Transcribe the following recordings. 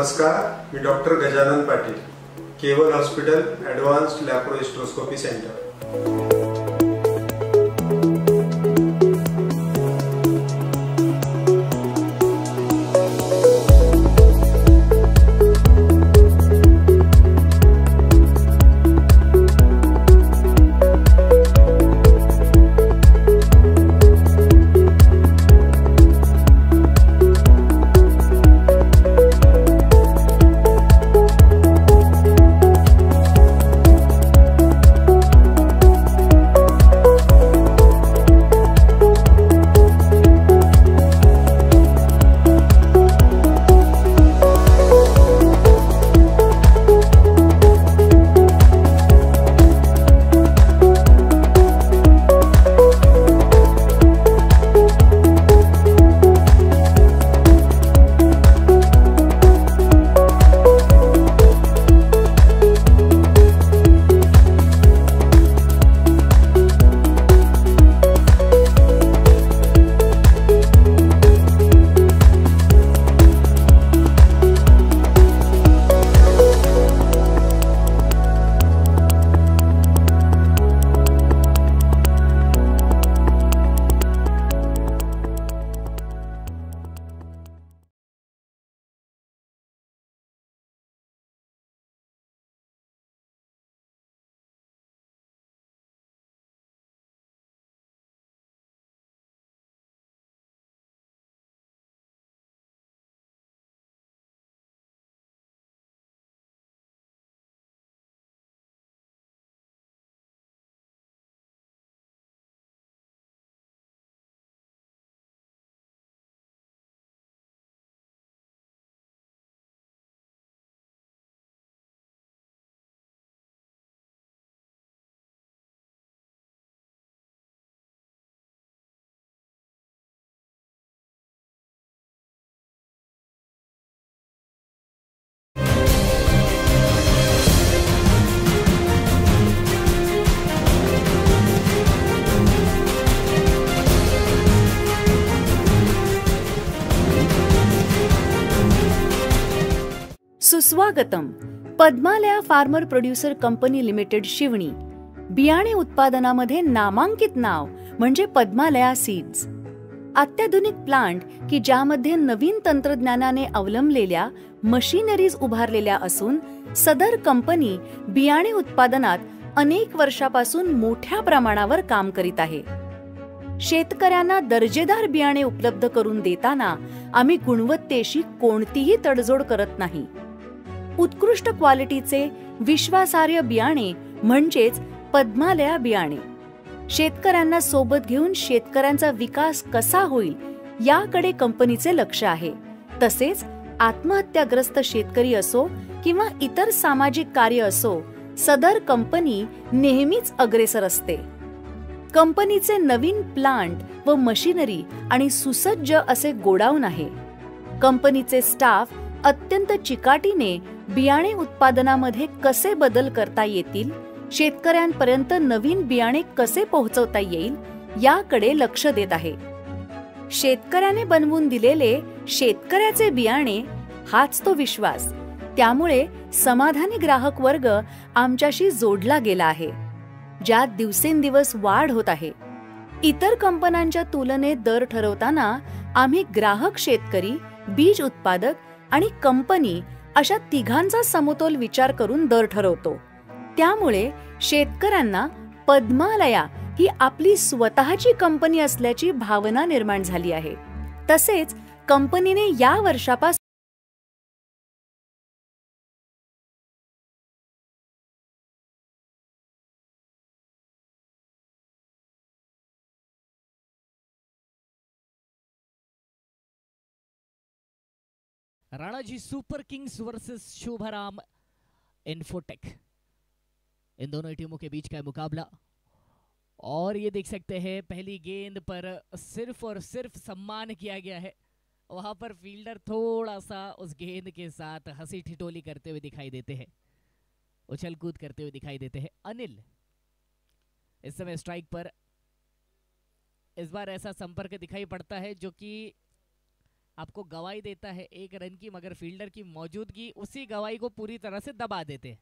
नमस्कार, मी डॉक्टर गजानन पाटील, केवल hospital advanced laparohysteroscopy centre. सुस्वागतम। Padmalaya farmer producer company limited Shivni बियाणे उत्पादनामध्ये नामांकित नाव म्हणजे पद्मालया सीड्स। अत्याधुनिक प्लांट की ज्यामध्ये नवीन तंत्रज्ञानाने अवलंबलेल्या मशिनरीज उभारलेल्या असून सदर कंपनी बियाणे उत्पादनात अनेक वर्षापासून मोठ्या प्रमाणावर काम करीत आहे। शेतकऱ्यांना दर्जेदार बियाणे उपलब्ध करून देताना आम्ही गुणवत्तेशी कोणतीही तडजोड करत नाही। उत्कृष्ट क्वालिटीचे विश्वासार्ह बियाणे म्हणजेच पद्मालया बियाणे। शेतकऱ्यांना सोबत घेऊन शेतकऱ्यांचा विकास कसा होईल याकडे कंपनीचे लक्ष आहे। तसेच आत्महत्याग्रस्त शेतकरी असो किंवा इतर सामाजिक कार्य असो, सदर कंपनी नेहमीच अग्रेसर असते। कंपनीचे नवीन प्लांट व मशिनरी आणि सुसज्ज असे गोडाऊन आहे। कंपनीचे स्टाफ अत्यंत चिकाटीने बियाणे उत्पादनामध्ये कसे बदल करता येतील, शेतकऱ्यांपर्यंत नवीन बियाणे कसे पोहोचवता येईल याकडे लक्ष देत आहे। शेतकऱ्याने बनवून दिलेले शेतकऱ्याचे बियाणे हाच तो विश्वास। त्यामुळे समाधानी ग्राहक वर्ग आमच्याशी जोडला गेला आहे, ज्यात दिवसेंदिवस वाढ होत आहे। इतर कंपन्यांच्या तुलनेत दर ठरवताना आम्ही ग्राहक, शेतकरी, बीज उत्पादक आणि कंपनी अशा तिघांचा समतोल विचार करून दर ठरवतो। त्यामुळे शेतकऱ्यांना पद्मालया ही आपली स्वतःची कंपनी असल्याची भावना निर्माण झाली आहे। तसेच कंपनीने या वर्षापासून Ranaji super kings versus Shubhram infotech, इन दोनों टीमों के बीच का मुकाबला। और ये देख सकते हैं पहली गेंद पर सिर्फ और सिर्फ सम्मान किया गया है। वहां पर फील्डर थोड़ा सा उस गेंद के साथ हंसी ठिठोली करते हुए दिखाई देते हैं, उछल कूद करते हुए दिखाई देते हैं। अनिल इस समय स्ट्राइक पर। इस बार ऐसा संपर्क दिखाई पड़ता है जो कि आपको गवाही देता है 1 रन की, मगर फील्डर की मौजूदगी उसी गवाही को पूरी तरह से दबा देते हैं।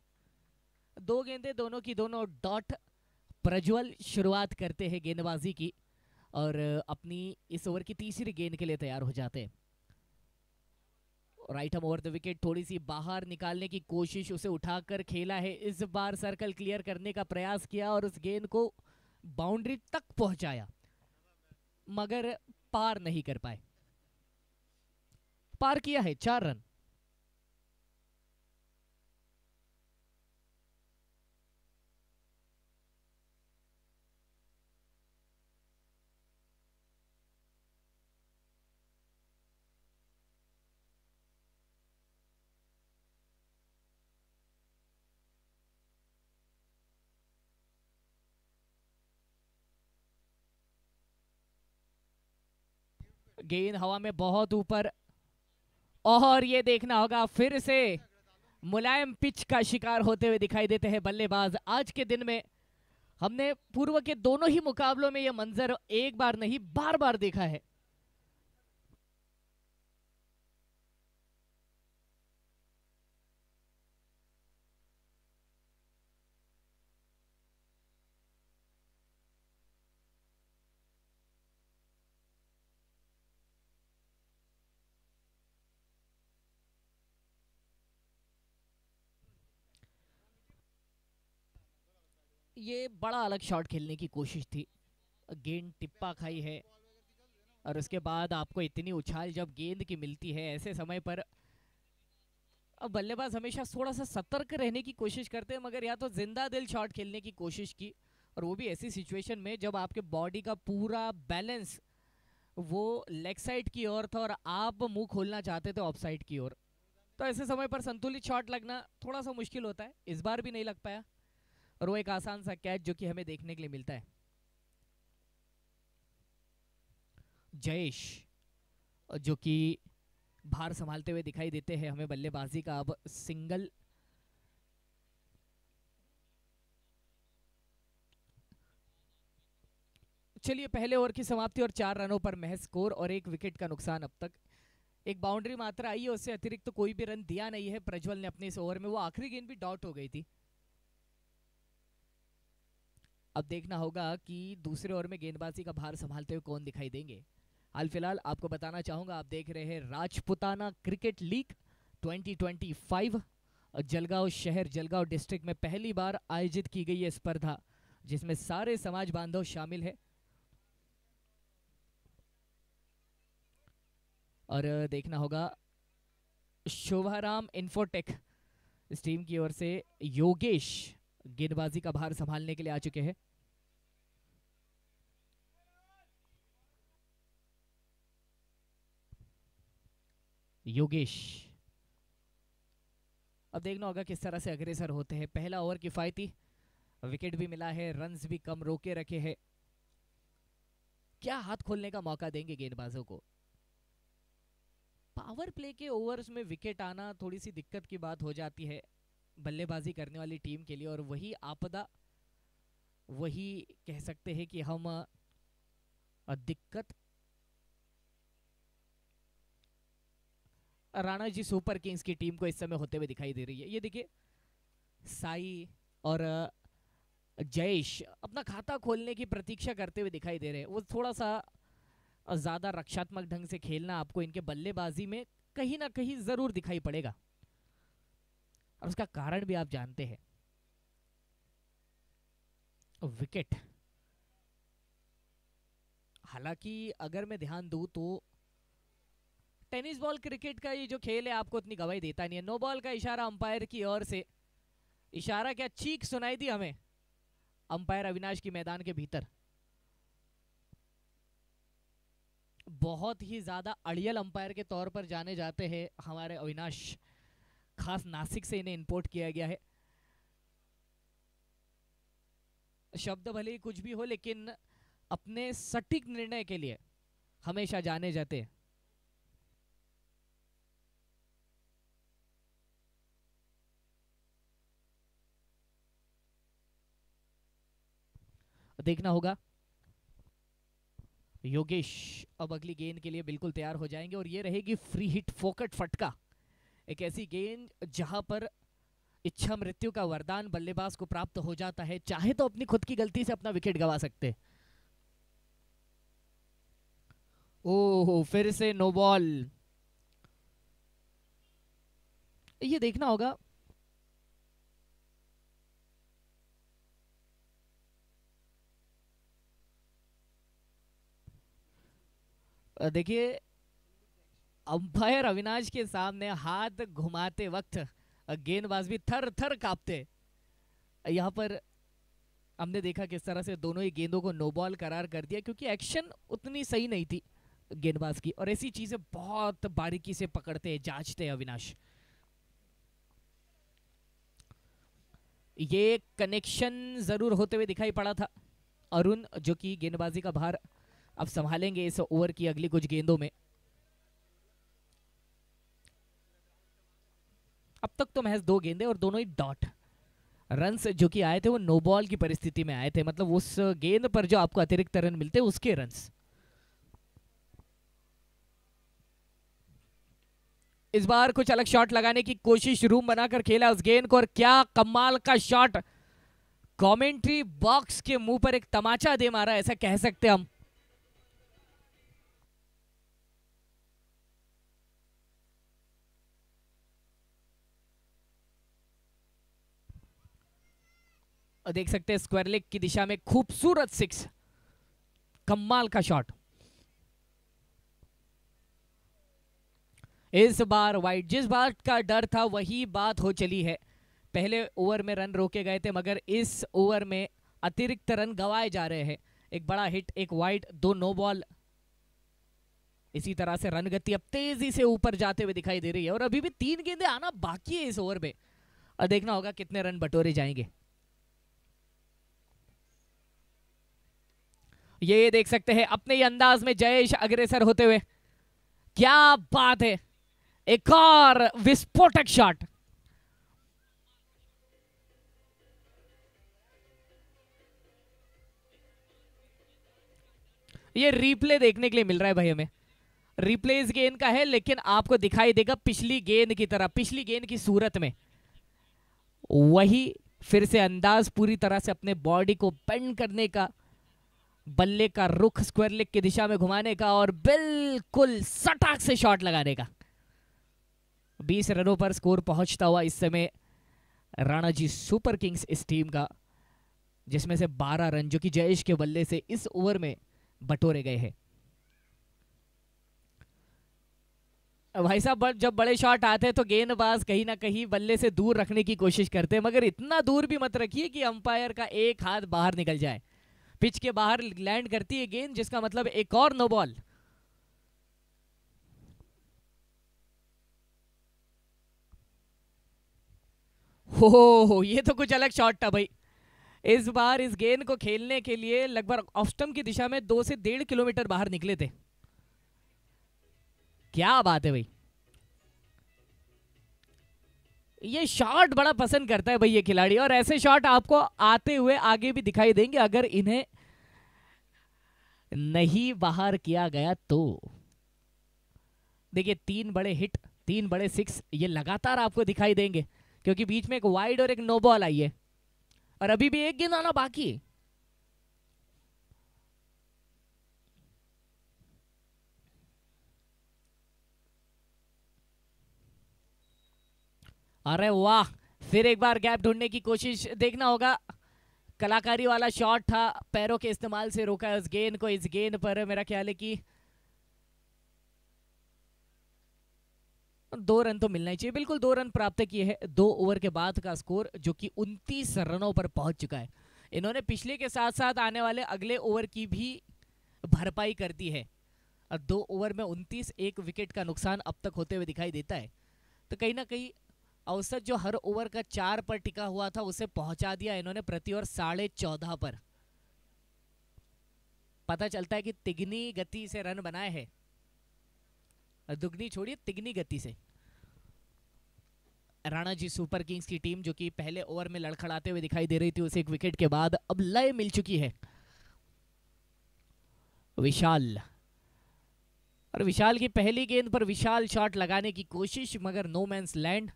2 गेंदें दोनों की दोनों डॉट। प्रज्वल शुरुआत करते हैं गेंदबाजी की और अपनी इस ओवर की तीसरी गेंद के लिए तैयार हो जाते हैं। राइट हम ओवर द विकेट, थोड़ी सी बाहर निकालने की कोशिश, उसे उठाकर खेला है। इस बार सर्कल क्लियर करने का प्रयास किया और उस गेंद को बाउंड्री तक पहुंचाया, मगर पार नहीं कर पाए। पार किया है 4 रन। गेंद हवा में बहुत ऊपर, और ये देखना होगा फिर से मुलायम पिच का शिकार होते हुए दिखाई देते हैं बल्लेबाज। आज के दिन में हमने पूर्व के दोनों ही मुकाबलों में यह मंजर एक बार नहीं बार बार देखा है। ये बड़ा अलग शॉट खेलने की कोशिश थी, गेंद टिप्पा खाई है, और उसके बाद आपको इतनी उछाल जब गेंद की मिलती है ऐसे समय पर, अब बल्लेबाज हमेशा थोड़ा सा सतर्क रहने की कोशिश करते हैं, मगर या तो जिंदा दिल शॉट खेलने की कोशिश की, और वो भी ऐसी सिचुएशन में जब आपके बॉडी का पूरा बैलेंस वो लेग साइड की ओर था और आप मुंह खोलना चाहते थे ऑफ साइड की ओर, तो ऐसे समय पर संतुलित शॉट लगना थोड़ा सा मुश्किल होता है। इस बार भी नहीं लग पाया, और वो एक आसान सा कैच जो कि हमें देखने के लिए मिलता है। जयेश जो कि भार संभालते हुए दिखाई देते हैं हमें बल्लेबाजी का। अब सिंगल, चलिए पहले ओवर की समाप्ति और 4 रनों पर महज स्कोर और 1 विकेट का नुकसान। अब तक एक बाउंड्री मात्र आई है, उससे अतिरिक्त तो कोई भी रन दिया नहीं है प्रज्वल ने अपने इस ओवर में। वो आखिरी गेंद भी डॉट हो गई थी। अब देखना होगा कि दूसरे ओवर में गेंदबाजी का भार संभालते हुए कौन दिखाई देंगे। हाल फिलहाल आपको बताना चाहूंगा, आप देख रहे हैं राजपुताना क्रिकेट लीग 2025। जलगांव शहर, जलगांव डिस्ट्रिक्ट में पहली बार आयोजित की गई है स्पर्धा, जिसमें सारे समाज बांधव शामिल है। और देखना होगा शोभाराम इन्फोटेक इस टीम की ओर से योगेश गेंदबाजी का भार संभालने के लिए आ चुके हैं। योगेश, अब देखना होगा किस तरह से अग्रसर होते हैं। पहला ओवर किफायती, विकेट भी मिला है, रन्स भी कम रोके रखे हैं। क्या हाथ खोलने का मौका देंगे गेंदबाजों को? पावर प्ले के ओवर्स में विकेट आना थोड़ी सी दिक्कत की बात हो जाती है बल्लेबाजी करने वाली टीम के लिए, और वही आपदा, वही कह सकते हैं कि हम दिक्कत राणा जी सुपर किंग्स की टीम को इस समय होते हुए दिखाई दे रही है। ये देखिए साई और जयेश अपना खाता खोलने की प्रतीक्षा करते हुए दिखाई दे रहे हैं। वो थोड़ा सा ज्यादा रक्षात्मक ढंग से खेलना आपको इनके बल्लेबाजी में कहीं ना कहीं जरूर दिखाई पड़ेगा, और उसका कारण भी आप जानते हैं, विकेट। हालांकि अगर मैं ध्यान दूं तो टेनिस बॉल क्रिकेट का ये जो खेल है आपको इतनी गवाही देता नहीं है। नो बॉल का इशारा अंपायर की ओर से, इशारा क्या, चीख सुनाई दी हमें अंपायर अविनाश की मैदान के भीतर। बहुत ही ज्यादा अड़ियल अंपायर के तौर पर जाने जाते हैं हमारे अविनाश, खास नासिक से इन्हें इंपोर्ट किया गया है। शब्द भले ही कुछ भी हो, लेकिन अपने सटीक निर्णय के लिए हमेशा जाने जाते हैं। देखना होगा योगेश अब अगली गेंद के लिए बिल्कुल तैयार हो जाएंगे और ये रहेगी फ्री हिट फोकट फटका, एक ऐसी गेंद जहां पर इच्छा मृत्यु का वरदान बल्लेबाज को प्राप्त हो जाता है, चाहे तो अपनी खुद की गलती से अपना विकेट गंवा सकते। ओह, फिर से नो बॉल। ये देखना होगा देखिए अंपायर अविनाश के सामने हाथ घुमाते वक्त गेंदबाज भी थर थर कांपते। यहाँ पर हमने देखा किस तरह से दोनों ही गेंदों को नो बॉल करार कर दिया, क्योंकि एक्शन उतनी सही नहीं थी गेंदबाज की, और ऐसी चीजें बहुत बारीकी से पकड़ते हैं, जांचते हैं अविनाश। ये कनेक्शन जरूर होते हुए दिखाई पड़ा था। अरुण जो कि गेंदबाजी का भार अब संभालेंगे इस ओवर की अगली कुछ गेंदों में। अब तक तो महज 2 गेंदे और दोनों ही डॉट। रन्स जो कि आए थे वो नो बॉल की परिस्थिति में आए थे, मतलब उस गेंद पर जो आपको अतिरिक्त रन मिलते हैं उसके रन्स। इस बार कुछ अलग शॉट लगाने की कोशिश रूम बनाकर खेला उस गेंद को, और क्या कमाल का शॉट। कमेंट्री बॉक्स के मुंह पर एक तमाचा दे मारा, ऐसा कह सकते हम। देख सकते हैं स्क्वायर लेग की दिशा में खूबसूरत 6, कमाल का शॉट। इस बार वाइड, जिस बात का डर था वही बात हो चली है। पहले ओवर में रन रोके गए थे, मगर इस ओवर में अतिरिक्त रन गंवाए जा रहे हैं। एक बड़ा हिट, एक वाइड, 2 नो बॉल। इसी तरह से रन गति अब तेजी से ऊपर जाते हुए दिखाई दे रही है, और अभी भी 3 गेंदें आना बाकी है इस ओवर में, और देखना होगा कितने रन बटोरे जाएंगे। ये देख सकते हैं अपने ही अंदाज में जयेश अग्रसर होते हुए। क्या बात है, एक और विस्फोटक शॉट। ये रिप्ले देखने के लिए मिल रहा है भाई हमें। रिप्ले इस गेंद का है, लेकिन आपको दिखाई देगा पिछली गेंद की तरह, पिछली गेंद की सूरत में वही फिर से अंदाज, पूरी तरह से अपने बॉडी को बेंड करने का, बल्ले का रुख स्क्वायर लेग की दिशा में घुमाने का, और बिल्कुल सटाक से शॉट लगाने का। 20 रनों पर स्कोर पहुंचता हुआ इस समय राणा जी सुपर किंग्स इस टीम का, जिसमें से 12 रन जो कि जयेश के बल्ले से इस ओवर में बटोरे गए हैं। भाई साहब जब बड़े शॉट आते हैं तो गेंदबाज कहीं ना कहीं बल्ले से दूर रखने की कोशिश करते हैं, मगर इतना दूर भी मत रखिए कि अंपायर का एक हाथ बाहर निकल जाए। पिच के बाहर लैंड करती है गेंद, जिसका मतलब एक और नो बॉल। हो ये तो कुछ अलग शॉट था भाई। इस बार इस गेंद को खेलने के लिए लगभग ऑफ स्टंप की दिशा में 2 से 1.5 किलोमीटर बाहर निकले थे। क्या बात है भाई, ये शॉट बड़ा पसंद करता है भाई ये खिलाड़ी, और ऐसे शॉट आपको आते हुए आगे भी दिखाई देंगे अगर इन्हें नहीं बाहर किया गया तो। देखिए 3 बड़े हिट, 3 बड़े 6 ये लगातार आपको दिखाई देंगे, क्योंकि बीच में एक वाइड और एक नो बॉल आई है, और अभी भी एक गेंद आना बाकी है। अरे वाह, फिर एक बार गैप ढूंढने की कोशिश, देखना होगा। कलाकारी वाला शॉट था, पैरों के इस्तेमाल से रोका है उस गेंद को। इस गेंद पर मेरा ख्याल है कि 2 रन तो मिलना ही चाहिए, बिल्कुल 2 रन प्राप्त किए हैं 2 ओवर के बाद का स्कोर, जो कि 29 रनों पर पहुंच चुका है। इन्होंने पिछले के साथ साथ आने वाले अगले ओवर की भी भरपाई कर दी है। 2 ओवर में 29, 1 विकेट का नुकसान अब तक होते हुए दिखाई देता है, तो कहीं ना कहीं औसत जो हर ओवर का 4 पर टिका हुआ था उसे पहुंचा दिया इन्होंने प्रति ओवर 14.5 पर। पता चलता है कि तिगनी गति से रन बनाए हैं, दुगनी छोड़िए तिगनी गति से। राणा जी सुपर किंग्स की टीम जो कि पहले ओवर में लड़खड़ाते हुए दिखाई दे रही थी, उसे 1 विकेट के बाद अब लय मिल चुकी है। विशाल, और विशाल की पहली गेंद पर विशाल शॉट लगाने की कोशिश, मगर नो मैंस लैंड,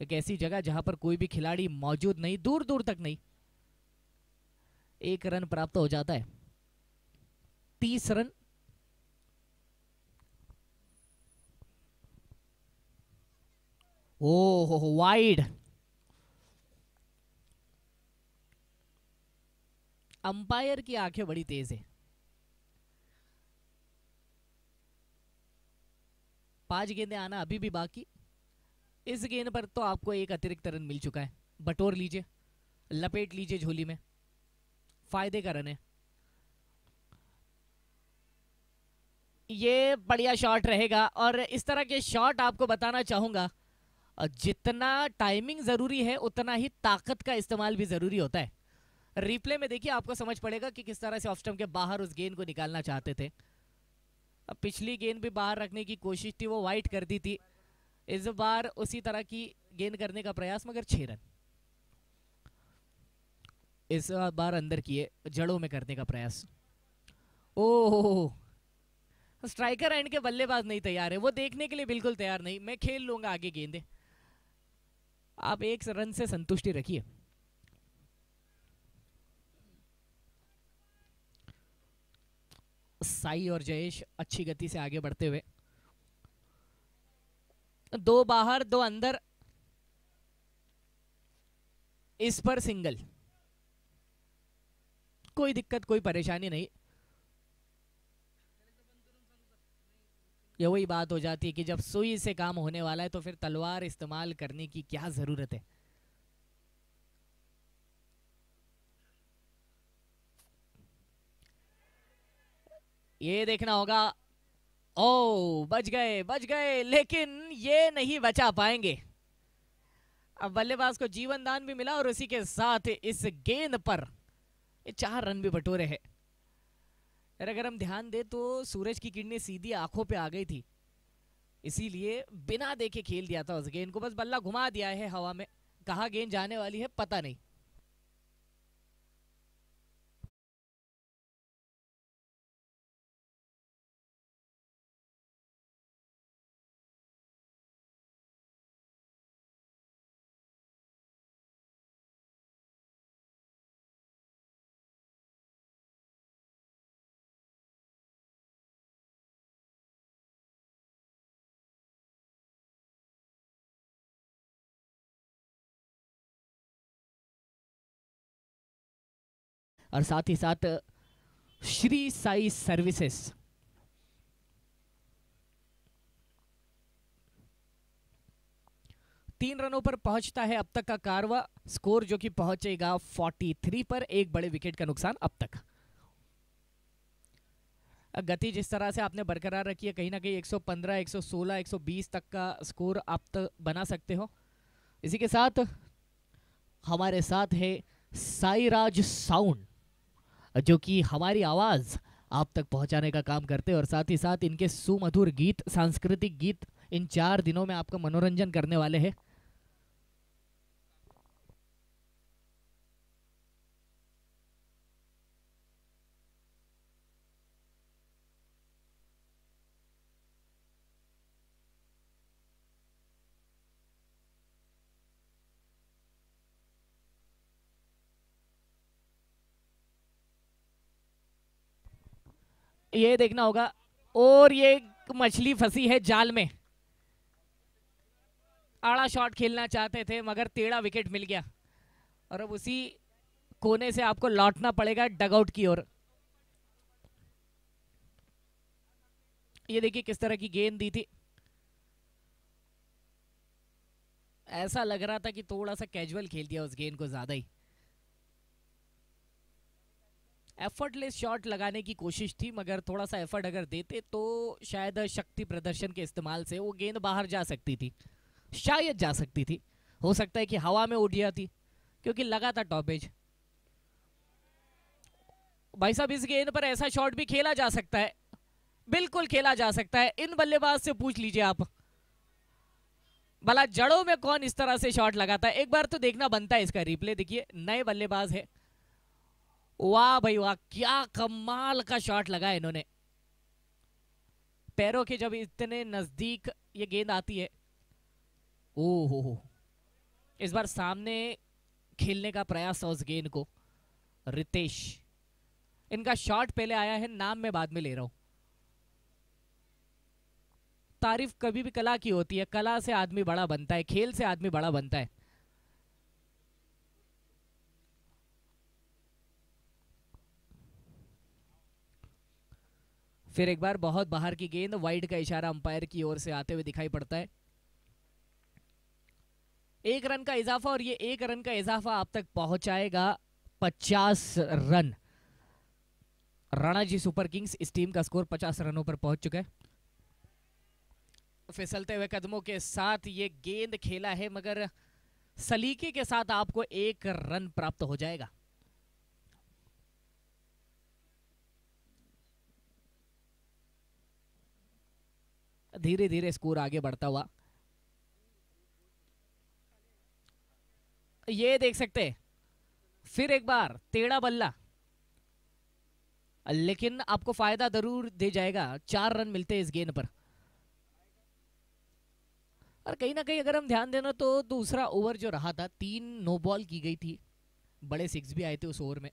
एक ऐसी जगह जहां पर कोई भी खिलाड़ी मौजूद नहीं, दूर दूर तक नहीं। 1 रन प्राप्त हो जाता है। 30 रन। ओह वाइड। अंपायर की आंखें बड़ी तेज है। 5 गेंदें आना अभी भी बाकी। इस गेंद पर तो आपको एक अतिरिक्त रन मिल चुका है। बटोर लीजिए, लपेट लीजिए झोली में, फायदे का रन है। ये बढ़िया शॉट रहेगा, और इस तरह के शॉट आपको बताना चाहूंगा, जितना टाइमिंग जरूरी है उतना ही ताकत का इस्तेमाल भी जरूरी होता है। रिप्ले में देखिए, आपको समझ पड़ेगा कि किस तरह से ऑफ स्टंप के बाहर उस गेंद को निकालना चाहते थे। अब पिछली गेंद भी बाहर रखने की कोशिश थी, वो वाइड कर दी थी। इस बार उसी तरह की गेंद करने का प्रयास, मगर 6 रन। इस बार अंदर किए, जड़ों में करने का प्रयास। ओह, स्ट्राइकर एंड के बल्लेबाज नहीं तैयार है, वो देखने के लिए बिल्कुल तैयार नहीं। मैं खेल लूंगा आगे गेंदे, आप 1 रन से संतुष्टि रखिए। साई और जयेश अच्छी गति से आगे बढ़ते हुए, 2 बाहर 2 अंदर, इस पर सिंगल, कोई दिक्कत कोई परेशानी नहीं। ये वही बात हो जाती है कि जब सुई से काम होने वाला है तो फिर तलवार इस्तेमाल करने की क्या जरूरत है। ये देखना होगा। ओ, बच गए, लेकिन ये नहीं बचा पाएंगे। अब बल्लेबाज को जीवन दान भी मिला, और उसी के साथ इस गेंद पर 4 रन भी बटोरे हैं। अगर हम ध्यान दे तो सूरज की किरणें सीधी आंखों पे आ गई थी, इसीलिए बिना देखे खेल दिया था उस गेंद को। बस बल्ला घुमा दिया है हवा में, कहाँ गेंद जाने वाली है पता नहीं। और साथ ही साथ श्री साई सर्विसेज तीन रनों पर पहुंचता है अब तक का कारवा। स्कोर जो कि पहुंचेगा 43 पर, एक बड़े विकेट का नुकसान अब तक। गति जिस तरह से आपने बरकरार रखी है, कहीं ना कहीं 115, 116, 120 तक का स्कोर आप तक बना सकते हो। इसी के साथ हमारे साथ है साईराज साउंड, जो कि हमारी आवाज आप तक पहुंचाने का काम करते हैं, और साथ ही साथ इनके सुमधुर गीत, सांस्कृतिक गीत इन 4 दिनों में आपका मनोरंजन करने वाले हैं। ये देखना होगा, और ये मछली फंसी है जाल में। आड़ा शॉट खेलना चाहते थे मगर टेढ़ा विकेट मिल गया, और अब उसी कोने से आपको लौटना पड़ेगा डगआउट की ओर। ये देखिए किस तरह की गेंद दी थी, ऐसा लग रहा था कि थोड़ा सा कैजुअल खेल दिया उस गेंद को, ज्यादा ही एफर्टलेस शॉट लगाने की कोशिश थी, मगर थोड़ा सा एफर्ट अगर देते तो शायद शक्ति प्रदर्शन के इस्तेमाल से वो गेंद बाहर जा सकती थी, शायद जा सकती थी। हो सकता है कि हवा में उड़ जाती, क्योंकि लगा था टॉपेज। भाई साहब, इस गेंद पर ऐसा शॉट भी खेला जा सकता है, बिल्कुल खेला जा सकता है। इन बल्लेबाज से पूछ लीजिए आप, भला जड़ों में कौन इस तरह से शॉट लगाता है। एक बार तो देखना बनता है इसका रिप्ले। देखिए नए बल्लेबाज है, वाह भाई वाह, क्या कमाल का शॉट लगा इन्होंने। पैरों के जब इतने नजदीक ये गेंद आती है, ओहो हो, इस बार सामने खेलने का प्रयास था उस गेंद को। रितेश, इनका शॉट पहले आया है, नाम मैं बाद में ले रहा हूं। तारीफ कभी भी कला की होती है, कला से आदमी बड़ा बनता है, खेल से आदमी बड़ा बनता है। फिर एक बार बहुत बाहर की गेंद, वाइड का इशारा अंपायर की ओर से आते हुए दिखाई पड़ता है। 1 रन का इजाफा, और ये 1 रन का इजाफा आप तक पहुंचाएगा 50 run. Rana ji super Kings, इस टीम का स्कोर 50 रनों पर पहुंच चुका है। फिसलते हुए कदमों के साथ ये गेंद खेला है, मगर सलीके के साथ आपको 1 रन प्राप्त हो जाएगा। धीरे धीरे स्कोर आगे बढ़ता हुआ, ये देख सकते हैं। फिर एक बार टेढ़ा बल्ला, लेकिन आपको फायदा जरूर दे जाएगा। 4 रन मिलते हैं इस गेंद पर। और कहीं ना कहीं अगर हम ध्यान देना तो दूसरा ओवर जो रहा था, 3 नो बॉल की गई थी, बड़े 6 भी आए थे उस ओवर में,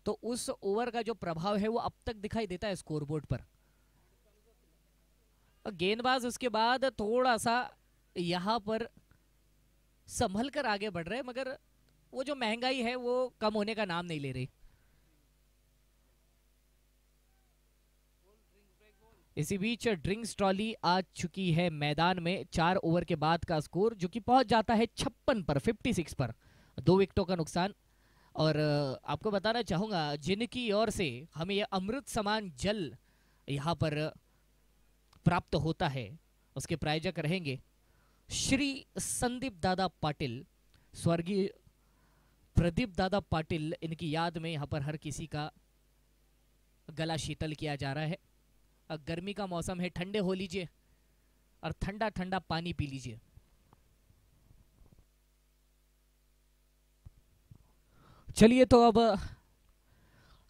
तो उस ओवर का जो प्रभाव है वो अब तक दिखाई देता है स्कोरबोर्ड पर। गेंदबाज उसके बाद थोड़ा सा यहां पर संभल कर आगे बढ़ रहे हैं, मगर वो जो महंगाई है वो कम होने का नाम नहीं ले रही। इसी बीच ड्रिंक्स ट्रॉली आ चुकी है मैदान में। 4 ओवर के बाद का स्कोर जो कि पहुंच जाता है 56 पर, 56 पर, 2 विकेटों का नुकसान। और आपको बताना चाहूंगा, जिनकी ओर से हमें यह अमृत समान जल यहां पर प्राप्त होता है, उसके प्रायोजक रहेंगे श्री संदीप दादा पाटिल, स्वर्गीय प्रदीप दादा पाटिल। इनकी याद में यहां पर हर किसी का गला शीतल किया जा रहा है। गर्मी का मौसम है, ठंडे हो लीजिए और ठंडा ठंडा पानी पी लीजिए। चलिए, तो अब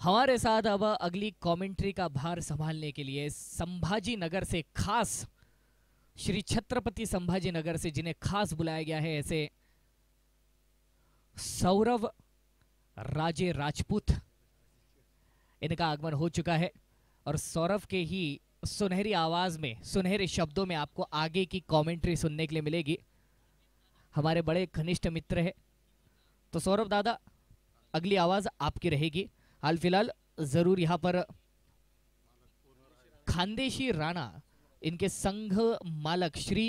हमारे साथ अब अगली कमेंट्री का भार संभालने के लिए संभाजी नगर से खास, श्री छत्रपति संभाजी नगर से जिन्हें खास बुलाया गया है, ऐसे सौरव राजे राजपूत, इनका आगमन हो चुका है। और सौरभ के ही सुनहरी आवाज में, सुनहरे शब्दों में आपको आगे की कमेंट्री सुनने के लिए मिलेगी। हमारे बड़े घनिष्ठ मित्र हैं, तो सौरभ दादा अगली आवाज आपकी रहेगी। हाल फिलहाल जरूर यहाँ पर खानदेशी राणा, इनके संघ मालक श्री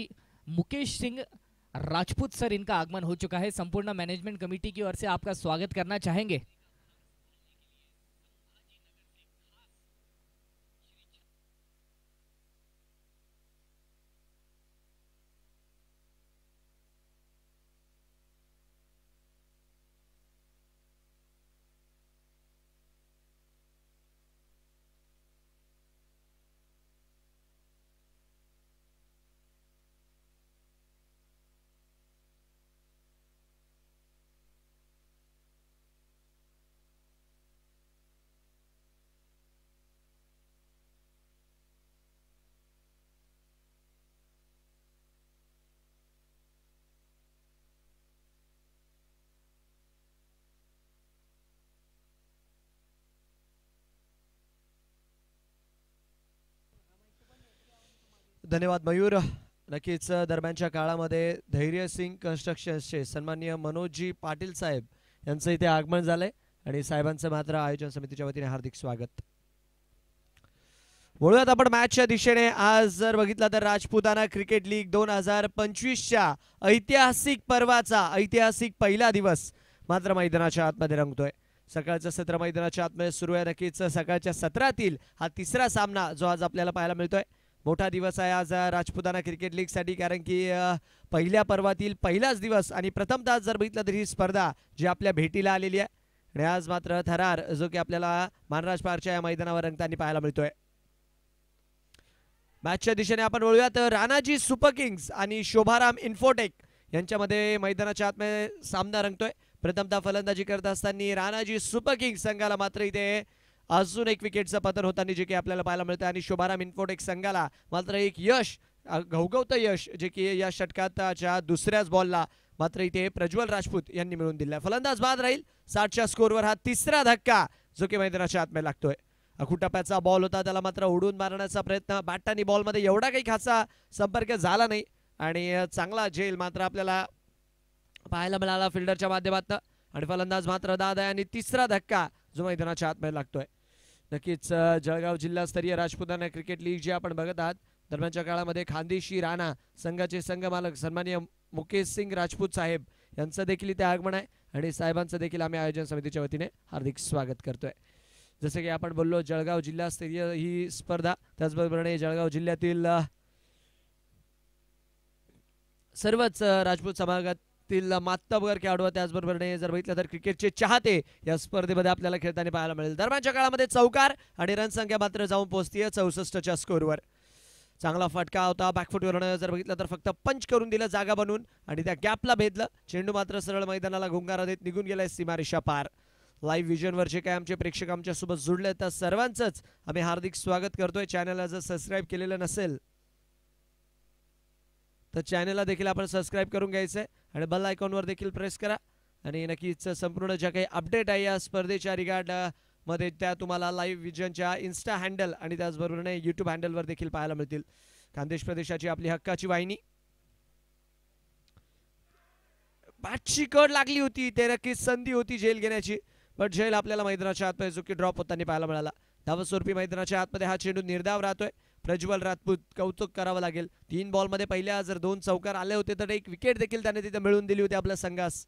मुकेश सिंह राजपूत सर, इनका आगमन हो चुका है। संपूर्ण मैनेजमेंट कमेटी की ओर से आपका स्वागत करना चाहेंगे। धन्यवाद मयूर। नक्कीच दरम्यानच्या काळामध्ये धैर्यसिंग कन्स्ट्रक्शन्सचे सन्माननीय मनोजजी पाटील साहेब यांचं इथे आगमन झालंय आणि साहेबांचं मात्र आयोजन समितीच्या वतीने हार्दिक स्वागत। वळूयात आपण मॅचच्या दिशेने। आज जर बघितलं तर राजपुताना क्रिकेट लीग 2025च्या ऐतिहासिक पर्वाचा ऐतिहासिक पहिला दिवस मात्र मैदानाच्या आतमध्ये रंगतोय। सकाळचं सत्र मैदानाच्या आतमध्ये सुरू आहे। नक्कीच सकाळच्या सत्रातील हा तिसरा सामना जो आज आपल्याला पाहायला मिळतोय। मोठा दिवस आहे आज राजपुताना क्रिकेट लीग साठी, कारण की पहिल्या पर्वातील पहिलाच दिवस आणि प्रथमतः जर बघितलं तर ही स्पर्धा जी आपल्या भेटीला आलेली आहे आणि आज मात्र थरार जो की आपल्याला मानराज पारच्या या मैदानावर रंगताना पाहायला मिळतोय। मॅचच्या दिशेने आपण वळूयात। राणाजी सुपर किंग्स आणि शोभाराम इन्फोटेक यांच्यामध्ये मैदानाच्या आतमध्ये सामना रंगतोय। प्रथमतः फलंदाजी करत असताना राणाजी सुपर किंग संघाला मात्र इथे अजून एक विकेटचं पतन होताना जे की आपल्याला पाहायला मिळतं आणि शुभाराम इन्फोटेक संघाला मात्र एक यश, घवघवतं यश जे की या षटकाच्या दुसऱ्याच बॉलला मात्र इथे प्रज्वल राजपूत यांनी मिळवून दिलाय. फलंदाज बाद राहील. 60च्या स्कोरवर हा तिसरा धक्का जो की मैदानाच्या आतमध्ये लागतोय. अखुटप्प्याचा बॉल होता, त्याला मात्र उडून मारण्याचा प्रयत्न. बॅट आणि बॉलमध्ये एवढा काही खासा संपर्क झाला नाही आणि चांगला झेल मात्र आपल्याला पाहायला मिळाला फिल्डरच्या माध्यमातून आणि फलंदाज मात्र बाद आहे आणि तिसरा धक्का जो मैदानाच्या आतमध्ये लागतोय. नक्कीच जळगाव जिल्हास्तरीय राजपुताना क्रिकेट लीग जी आपण बघत आहात, दरम्यानच्या काळामध्ये खानदेशी राणा संघाचे संघमालक सन्माननीय मुकेश सिंग राजपूत साहेब यांचं देखील इथे आगमन आहे आणि साहेबांचं देखील आम्ही आयोजन समितीच्या वतीने हार्दिक स्वागत करतोय. जसे की आपण बोललो जळगाव जिल्हास्तरीय ही स्पर्धा, त्याचबरोबर जळगाव जिल्ह्यातील सर्वच राजपूत समाजातील मातबर खेळाडू, त्याचबरोबर जर बघितलं तर क्रिकेटचे चाहते या स्पर्धेमध्ये आपल्याला खेळताना पाहायला मिळेल. दरम्यानच्या काळामध्ये चौकार आणि रन संख्या मात्र जाऊन पोहोचतीये 64च्या स्कोरवर. चांगला फटका होता बॅकफुटवरून, जर बघितलं तर फक्त पंच करून दिलं जागा बनवून आणि त्या गॅपला भेदलं. चेंडू मात्र सरळ मैदानाला घुंगारा देत निघून गेलाय सीमारेषा पार. लाईव्ह विजनवर जे काय आमचे प्रेक्षक आमच्या सोबत जुडले तर सर्वांचंच आम्ही हार्दिक स्वागत करतोय. चॅनलला जर सबस्क्राईब केलेलं नसेल तर चॅनलला देखील आपण सबस्क्राईब करून घ्यायचंय आणि बेल आयकॉनवर देखील प्रेस करा आणि नक्कीच संपूर्ण ज्या काही अपडेट आहे या स्पर्धेच्या रिगार्ड मध्ये त्या तुम्हाला लाईव्ह विजनच्या इन्स्टा हँडल आणि त्याचबरोबर यूट्यूब हँडलवर देखील पाहायला मिळतील. खानदेश प्रदेशाची आपली हक्काची वाहिनी. बॅटची कड लागली होती, ते नक्कीच संधी होती झेल घेण्याची, पण झेल आपल्याला मैदानाच्या आतमध्ये चुकी ड्रॉप होताना पाहायला मिळाला. धावस्वरूपी मैदानाच्या आतमध्ये हा चेंडू निर्धाव राहतोय. प्रज्वल राजपूत कौतुक करावं लागेल. 3 बॉलमध्ये पहिल्या जर 2 चौकार आले होते तर एक विकेट देखील त्याने तिथे मिळवून दिली होती आपल्या संघास.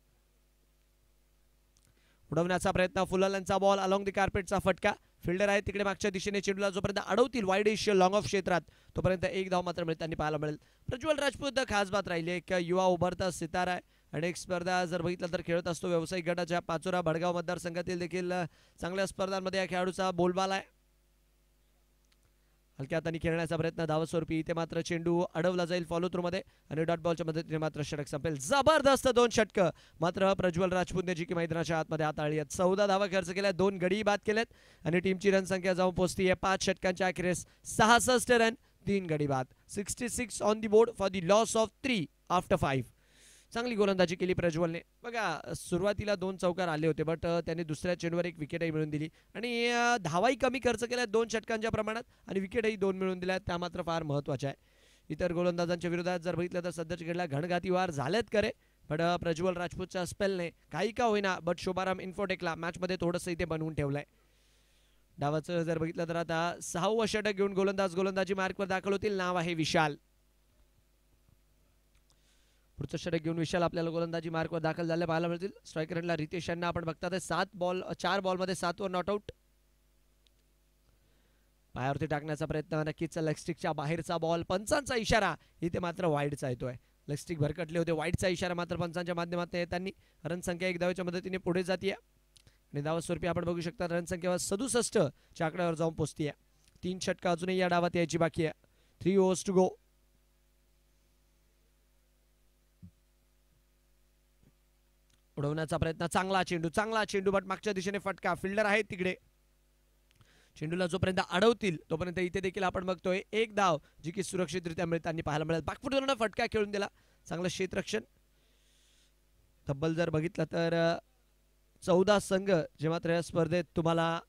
उडवण्याचा प्रयत्न, फुलांचा बॉल अलॉंग द कार्पेटचा फटका. फिल्डर आहे तिकडे मागच्या दिशेने चेंडूला जोपर्यंत अडवतील वाईड इश लॉंग ऑफ क्षेत्रात तोपर्यंत एक धाव मात्र मिळताना पाहायला मिळेल. प्रज्वल राजपूत खास बात राहिली, एक युवा उभरता सितारा आहे आणि एक स्पर्धा जर बघितलं तर खेळत असतो व्यावसायिक गटाच्या पाचोरा भडगाव मतदारसंघातील देखील चांगल्या स्पर्धांमध्ये या खेळाडूचा बोलबाला आहे. हलक्या हाताने खेळण्याचा प्रयत्न, धावस्वरूपी इथे मात्र चेंडू अडवला जाईल फॉलो थ्रू मध्ये आणि डॉट बॉलच्या मदतीने मात्र षटक संपेल. जबरदस्त 2 षटक मात्र प्रज्वल राजपूतने जी की मैदानाच्या आतमध्ये हाताळली आहेत. 14 धावा खर्च केल्या, 2 गडी बाद केलेत आणि टीमची रन संख्या जाऊन पोहोचतीये 5 षटकांच्या अखेरीस 66 रन 3 गडी बाद. 66 on the board for the loss of 3 after 5. चांगली गोलंदाजी केली प्रज्वलने. बघा सुरुवातीला 2 चौकार आले होते बट त्याने दुसऱ्या चेंडूवर एक विकेटही मिळवून दिली आणि धावाही कमी खर्च केल्या 2 षटकांच्या प्रमाणात आणि विकेटही 2 मिळवून दिल्या, त्या मात्र फार महत्त्वाच्या आहे. इतर गोलंदाजांच्या विरोधात जर बघितलं तर सध्याच्या खेळला घणघाती वार झालेत करे, पण प्रज्वल राजपूतच्या स्पेलने काही का होईना बट शुभाराम इन्फोटेकला मॅचमध्ये थोडंसं इथे बनवून ठेवलंय. डावाचं जर बघितलं तर आता 6वं षटक घेऊन गोलंदाजी मार्कवर दाखल होतील. नाव आहे विशाल. पुढचं षटक घेऊन विशाल आपल्याला गोलंदाजी मार्कवर दाखल झाले पाहायला मिळतील. स्ट्रायकर रनला रितेश यांना आपण बघतात 4 बॉलमध्ये 7 वर नॉट आउट. पायावरती टाकण्याचा प्रयत्न, नक्कीच लेग स्टिकच्या बाहेरचा बॉल, पंचांचा इशारा इथे मात्र वाईडचा येतोय. लेग स्टिक भरकटले होते, वाईडचा इशारा मात्र पंचांच्या माध्यमातून येताना रन संख्या 1 धावेच्या मदतीने पुढे जाते आणि धावस्वरूपी आपण बघू शकता रन संख्या 67 च्या आकड्यावर जाऊन पोहोचतीये. 3 षटक अजूनही या डावात यायची बाकी आहे. 3 ओव्हर्स टू गो. उडवण्याचा प्रयत्न, चांगला चेंडू बट मागच्या दिशेने फटका. फिल्डर आहे तिकडे, चेंडूला जोपर्यंत अडवतील तोपर्यंत इथे देखील आपण बघतोय एक धाव जी की सुरक्षितरित्या मिळताना पाहायला मिळेल. बॅकफुटवरून फटका खेळून दिला, चांगलं क्षेत्ररक्षण. तब्बल जर बघितलं तर 14 संघ जे मात्र या स्पर्धेत तुम्हाला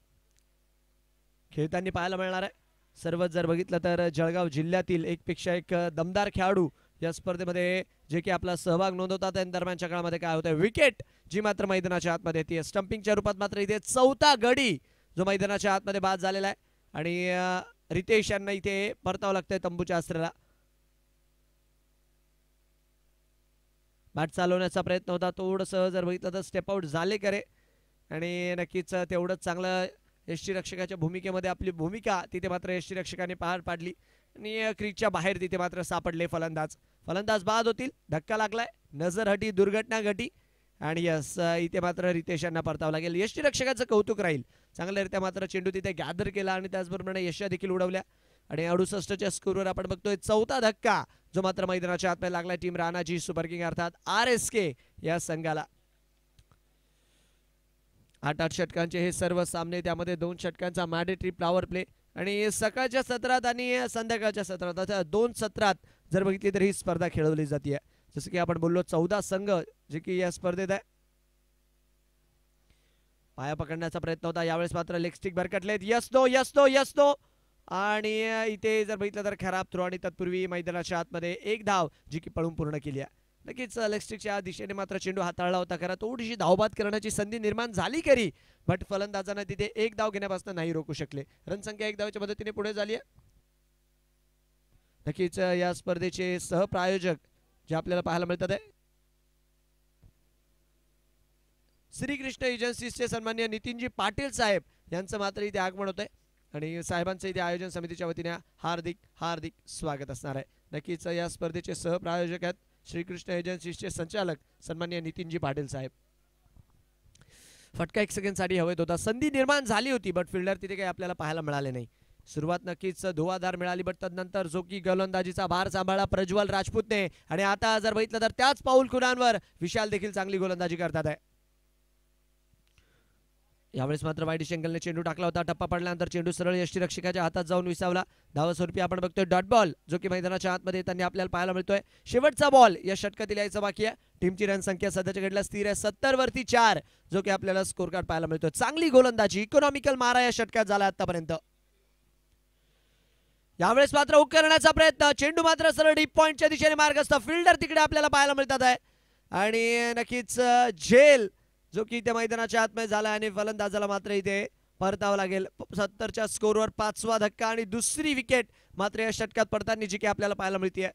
खेळताना पाहायला मिळणार आहे. सर्वच जर बघितलं तर जळगाव जिल्ह्यातील एकपेक्षा एक दमदार खेळाडू या स्पर्धेमध्ये जे की आपला सहभाग नोंदवतात. आणि दरम्यानच्या काळामध्ये काय होतं, विकेट जी मात्र मैदानाच्या आतमध्ये येते. स्टंपिंगच्या रूपात मात्र इथे 4था गडी जो मैदानाच्या आतमध्ये बाद झालेला आहे आणि रितेश यांना इथे परतावं लागतंय तंबूच्या अस्त्राला. बॅट चालवण्याचा प्रयत्न होता, थोडंसं जर बघितलं तर स्टेप आउट झाले करे आणि नक्कीच तेवढंच चांगलं यष्टीरक्षकाच्या भूमिकेमध्ये आपली भूमिका तिथे मात्र यष्टीरक्षकाने पार पाडली आणि क्रीजच्या बाहेर तिथे मात्र सापडले फलंदाज बाद होतील. धक्का लागलाय, नजर हटी, दुर्घटना घटी आणि यस इथे मात्र रितेश यांना परतावं लागेल. यष्टीरक्षकाचं कौतुक राहील, चांगल्यारित्या मात्र चेंडू तिथे गॅदर केला आणि त्याचबरोबर यशा देखील उडवल्या आणि 68च्या स्कोरवर आपण बघतोय 4था धक्का जो मात्र मैदानाच्या आतमध्ये लागलाय टीम राणाजी सुपर किंग अर्थात RSK या संघाला. 8 षटकांचे हे सर्व सामने, त्यामध्ये 2 षटकांचा मॅन्डेटरी पॉवर प्ले आणि सकाळच्या सत्रात आणि संध्याकाळच्या सत्रात अशा 2 सत्रात जर बघितली तर ही स्पर्धा खेळवली जाते. जसं की आपण बोललो 14 संघ जे की या स्पर्धेत आहे. पाया पकडण्याचा प्रयत्न होता, यावेळेस मात्र लेग स्टिक भरकटलेत. यस नो आणि इथे जर बघितलं तर खराब थ्रो आणि तत्पूर्वी मैदानाच्या आतमध्ये एक धाव जी की पळून पूर्ण केली आहे. नक्कीच लेग स्टिकच्या दिशेने मात्र चेंडू हाताळला होता खरा, थोडीशी धावबाद करण्याची संधी निर्माण झाली खरी, बट फलंदाजांना तिथे एक धाव घेण्यापासून नाही रोखू शकले. रनसंख्या 1 धावेच्या मदतीने पुढे झाली आहे. नक्कीच या स्पर्धेचे सहप्रायोजक जे आपल्याला पाहायला मिळतात आहे श्रीकृष्ण एजन्सीजचे सन्माननीय नितीनजी पाटील साहेब यांचं मात्र इथे आगमन होत आहे आणि साहेबांचं इथे आयोजन समितीच्या वतीने हार्दिक हार्दिक स्वागत असणार आहे. नक्कीच या स्पर्धेचे सहप्रायोजक आहेत श्रीकृष्ण एजन्सीजचे संचालक सन्माननीय नितीनजी पाटील साहेब. फटका 1 सेकंडसाठी हवेत होता, संधी निर्माण झाली होती बट फिल्डर तिथे काही आपल्याला पाहायला मिळाले नाही. सुरुवात नक्कीच धुवाधार मिळाली बट तदनंतर जो की गोलंदाजीचा भार सांभाळला प्रज्वल राजपूतने आणि आता जर बघितलं तर त्याच पाऊल खुणांवर विशाल देखील चांगली गोलंदाजी करतात आहे. यावेळेस मात्र वाईड शंकलने चेंडू टाकला होता, टप्पा पडल्यानंतर चेंडू सरळ यष्टीरक्षकाच्या हातात जाऊन विसावला. धावास्वरूपी आपण बघतोय डॉट बॉल जो की मैदानाच्या आतमध्ये येताना आपल्याला पाहायला मिळतोय. शेवटचा बॉल या षटकातील यायचा बाकी आहे. टीमची रन संख्या सध्याच्या घडीला स्थिर आहे 70 वरती 4 जो की आपल्याला स्कोर कार्ड पाहायला मिळतोय. चांगली गोलंदाजी इकॉनॉमिकल मारा या षटकात झाला आतापर्यंत. यावेळेस मात्र हुक करण्याचा प्रयत्न, चेंडू मात्र सरळ डीप पॉइंटच्या दिशेने मार्गस्थ, फिल्डर तिकडे आपल्याला पाहायला मिळतात आहे आणि नक्कीच झेल जो की त्या मैदानाच्या आतमध्ये झाला आणि फलंदाजाला मात्र इथे परतावं लागेल. 70च्या स्कोरवर 5वा धक्का आणि दुसरी विकेट मात्र या षटकात पडताना जी की आपल्याला पाहायला मिळते.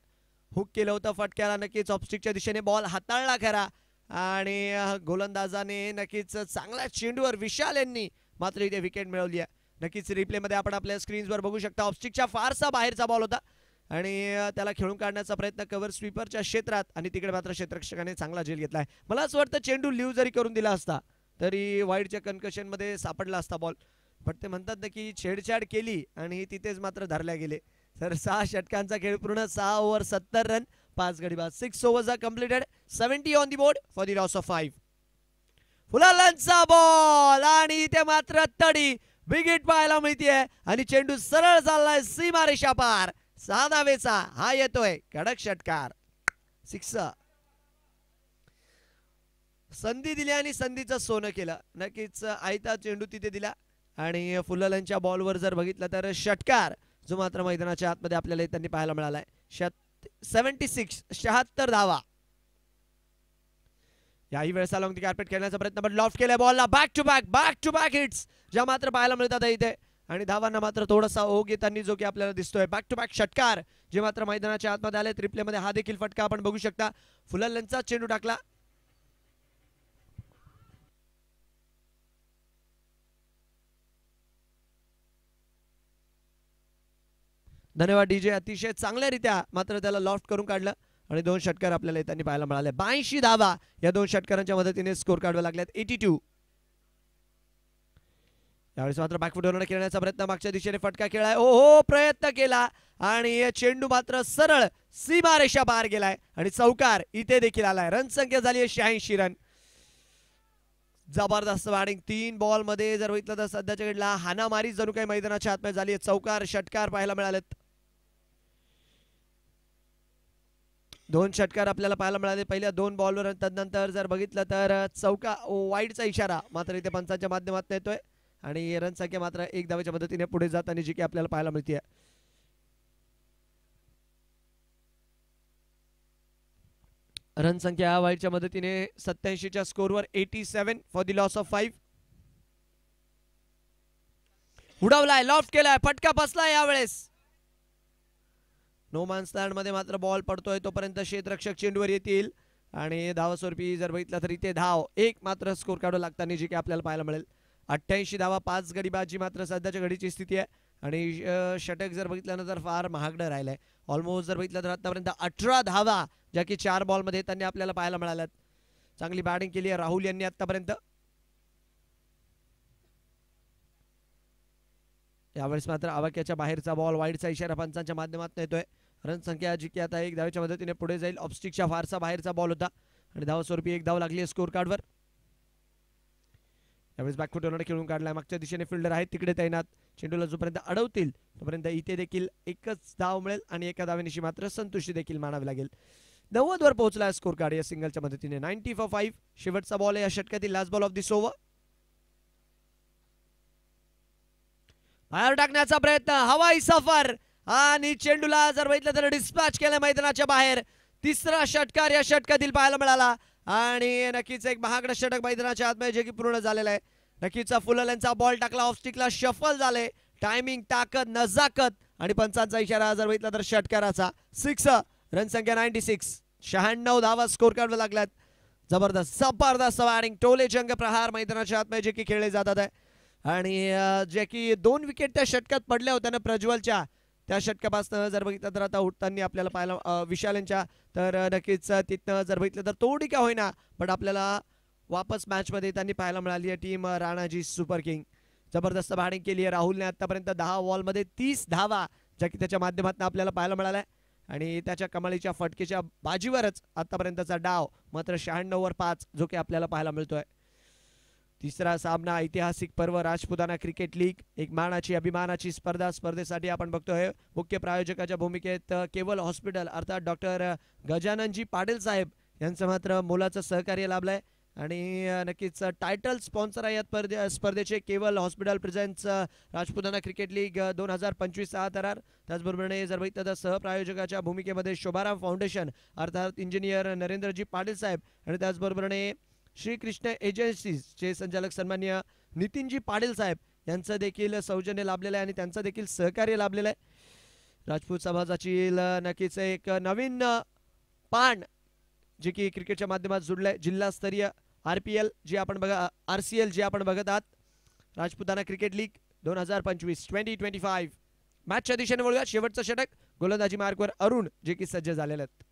हुक केलं होतं फटक्याला, नक्कीच ऑफस्टिकच्या दिशेने बॉल हाताळला खरा आणि गोलंदाजाने नक्कीच चांगल्या चेंडूवर विशाल यांनी मात्र इथे विकेट मिळवली आहे. नक्कीच रिप्ले मध्ये आपण आपल्या स्क्रीनवर बघू शकता ऑफस्टिकच्या फारसा बाहेरचा बॉल होता आणि त्याला खेळून काढण्याचा प्रयत्न कव्हर स्वीपरच्या क्षेत्रात आणि तिकडे मात्र क्षेत्ररक्षकाने चांगला झेल घेतलाय. मला असं वाटतं चेंडू लिव्ह जरी करून दिला असता तरी वाईडच्या कन्कशन मध्ये सापडला असता बॉल, पण ते म्हणतात ना की छेडछाड केली आणि तिथेच मात्र धरल्या गेले. तर 6 षटकांचा खेळ पूर्ण, 6 ओव्हर 70 रन 5 गडी बाद. 6 overs are completed, 70 on the board for the loss of 5. फुलालांचा बॉल आणि इथे मात्र तडी विकेट पाहायला मिळते आणि चेंडू सरळ चाललाय सीमारेषा पार. 6 धावेचा हा येतोय कडक षटकार, 6. संधी दिली आणि संधीचं सोनं केलं. नक्कीच आयता चेंडू तिथे दिला आणि फुलालांच्या बॉलवर जर बघितलं तर षटकार जो मात्र मैदानाच्या आतमध्ये आपल्याला त्यांनी पाहायला मिळालाय. 76 धावा. याही वेळेस लॉंग दी कार्पेट खेळण्याचा प्रयत्न पण लॉफ्ट केलाय बॉलला. बॅक टू बॅक हिट्स ज्या मात्र पाहायला मिळतात इथे आणि धावांना मात्र थोडासा ओघ येताना जो की आपल्याला दिसतोय. बॅक टू बॅक षटकार जे मात्र मैदानाच्या आतमध्ये आले. रिप्ले मध्ये हा देखील फटका आपण बघू शकता. फुलालांचा चेंडू टाकला. धन्यवाद डीजे, अतिशय चांगल्यारीत्या मात्र त्याला लॉफ्ट करून काढलं आणि 2 षटकार आपल्याला येताना पाहायला मिळाले. 82 धावा या 2 षटकारांच्या मदतीने स्कोर काढावे लागल्यात 82. यावेळेस मात्र बॅकफुटवर खेळण्याचा प्रयत्न, मागच्या दिशेने फटका खेळाय, ओहो प्रयत्न केला आणि चेंडू मात्र सरळ सीमारेषा पार गेलाय आणि चौकार इथे देखील आलाय. रन संख्या झाली 86 रन. जबरदस्त बॅटिंग 3 बॉल मध्ये जर बघितलं तर सध्याच्या घडीला हानामारी जणू काही मैदानाच्या आतमध्ये झाली. चौकार षटकार पाहायला मिळालेत. 2 षटकार आपल्याला पाहायला मिळाले पहिल्या 2 बॉलवर. तदनंतर जर बघितलं तर चौका वाईडचा इशारा मात्र इथे पंचांच्या माध्यमातून येतोय आणि रन संख्या मात्र 1 धावेच्या मदतीने पुढे जाताना जी की आपल्याला पाहायला मिळते. रन संख्या वाईडच्या मदतीने 87च्या स्कोरवर 87 फॉर दी लॉस ऑफ 5. उडवलाय, लॉफ्ट केलाय, फटका बसलाय. यावेळेस नो मॅन्स लँड मध्ये मात्र बॉल पडतोय तोपर्यंत क्षेत्ररक्षक चेंडूवर येतील आणि धावास्वरूपी जर बघितलं तर इथे धाव 1 मात्र स्कोर काढू लागताना जी की आपल्याला पाहायला मिळेल. 88 धावा 5 गडी बाद जी मात्र सध्याच्या घडीची स्थिती आहे आणि षटक जर बघितलं तर फार महागडं राहिलंय. ऑलमोस्ट जर बघितलं तर आतापर्यंत 18 धावा ज्या की 4 बॉल मध्ये त्यांनी आपल्याला पाहायला मिळाल्यात. चांगली बॅटिंग केली आहे राहुल यांनी आतापर्यंत. यावेळेस मात्र आवाक्याच्या बाहेरचा बॉल, वाईडचा इशारा पंचांच्या माध्यमातून येतोय. रन संख्या जी की आता 1 धावेच्या मदतीने पुढे जाईल. ऑफस्टिकच्या फारसा बाहेरचा बॉल होता आणि धावास्वरूपी 1 धाव लागली स्कोर कार्डवर. यावेळेस बॅकफुटवर खेळून काढलाय, मागच्या दिशेने फिल्डर आहेत तिकडे तैनात. चेंडूला जोपर्यंत अडवतील तोपर्यंत इथे देखील एकच धाव मिळेल आणि एका धावेनिशी मात्र संतुष्टी देखील मानावी लागेल. 90 वर पोहोचला स्कोर कार्ड या सिंगलच्या मदतीने. 90 for 5. शेवटचा बॉल आहे या षटकातील, last ball of this over. बाहेर टाकण्याचा प्रयत्न, हवाई सफर आणि चेंडूला जर बघितलं तर डिस्पॅच केलं मैदानाच्या बाहेर. तिसरा षटकार या षटकातील पाहायला मिळाला आणि नक्कीच एक महागडं षटक मैदानाच्या आतमध्ये जे की पूर्ण झालेलं आहे. नक्कीच फुलरचा बॉल टाकला, ऑफ स्टिकला शफल झाले. टायमिंग, ताकद, नजाकत आणि पंचांचा इशारा जर बघितला तर षटकाराचा. 6 रन संख्या 96. 96 धावा स्कोर कार्डवर लागल्यात. जबरदस्त बॅटिंग, टोले जंग प्रहार मैदानाच्या आतमध्ये जे की खेळले जातात आहे आणि जे की 2 विकेट त्या षटकात पडल्या होत्या ना प्रज्वलच्या, त्या षटकापासून जर बघितलं तर आता उठताना आपल्याला पाहायला विशाल यांच्या, तर नक्कीच तिथनं जर बघितलं तर तोडी का होईना पण आपल्याला वापस मॅच मध्ये त्यांनी पाहायला मिळाली आहे टीम राणाजी सुपर किंग. जबरदस्त बॅटिंग केली आहे राहुलने आतापर्यंत. 10 बॉलमध्ये 30 धावा ज्या की त्याच्या माध्यमातून आपल्याला पाहायला मिळाल्या आणि त्याच्या कमालीच्या फटकेच्या बाजीवरच आतापर्यंतचा डाव मात्र 96 वर 5 जो की आपल्याला पाहायला मिळतोय. तिसरा सामना, ऐतिहासिक पर्व राजपुताना क्रिकेट लीग, एक मानाची अभिमानाची स्पर्धा. स्पर्धेसाठी आपण बघतोय मुख्य प्रायोजकाच्या भूमिकेत केवल हॉस्पिटल अर्थात डॉक्टर गजाननजी पाटील साहेब यांचं मात्र मोलाचं सहकार्य लाभलंय आणि नक्कीच टायटल स्पॉन्सर आहे या स्पर्धेचे केवल hospital presents Rajputana cricket league 2025 चा करार. त्याचबरोबर जर बघितलं तर सहप्रायोजकाच्या भूमिकेमध्ये शोभाराम फाउंडेशन अर्थात इंजिनियर नरेंद्रजी पाटील साहेब आणि त्याचबरोबर श्रीकृष्ण एजन्सीजचे संचालक सन्माननीय नितीनजी पाटील साहेब यांचं देखील सौजन्य लाभलेलं आहे आणि त्यांचं देखील सहकार्य लाभलेलं आहे. राजपूत समाजाची नक्कीच एक नवीन पान जे की क्रिकेटच्या माध्यमात जुडलंय. जिल्हास्तरीय RPL जे आपण बघा, RCL जे आपण बघत आहात, राजपुताना क्रिकेट लीग 2025. मॅचच्या दिशेने वळूया. शेवटचं षटक, गोलंदाजी मार्कवर अरुण जे की सज्ज झालेले आहेत.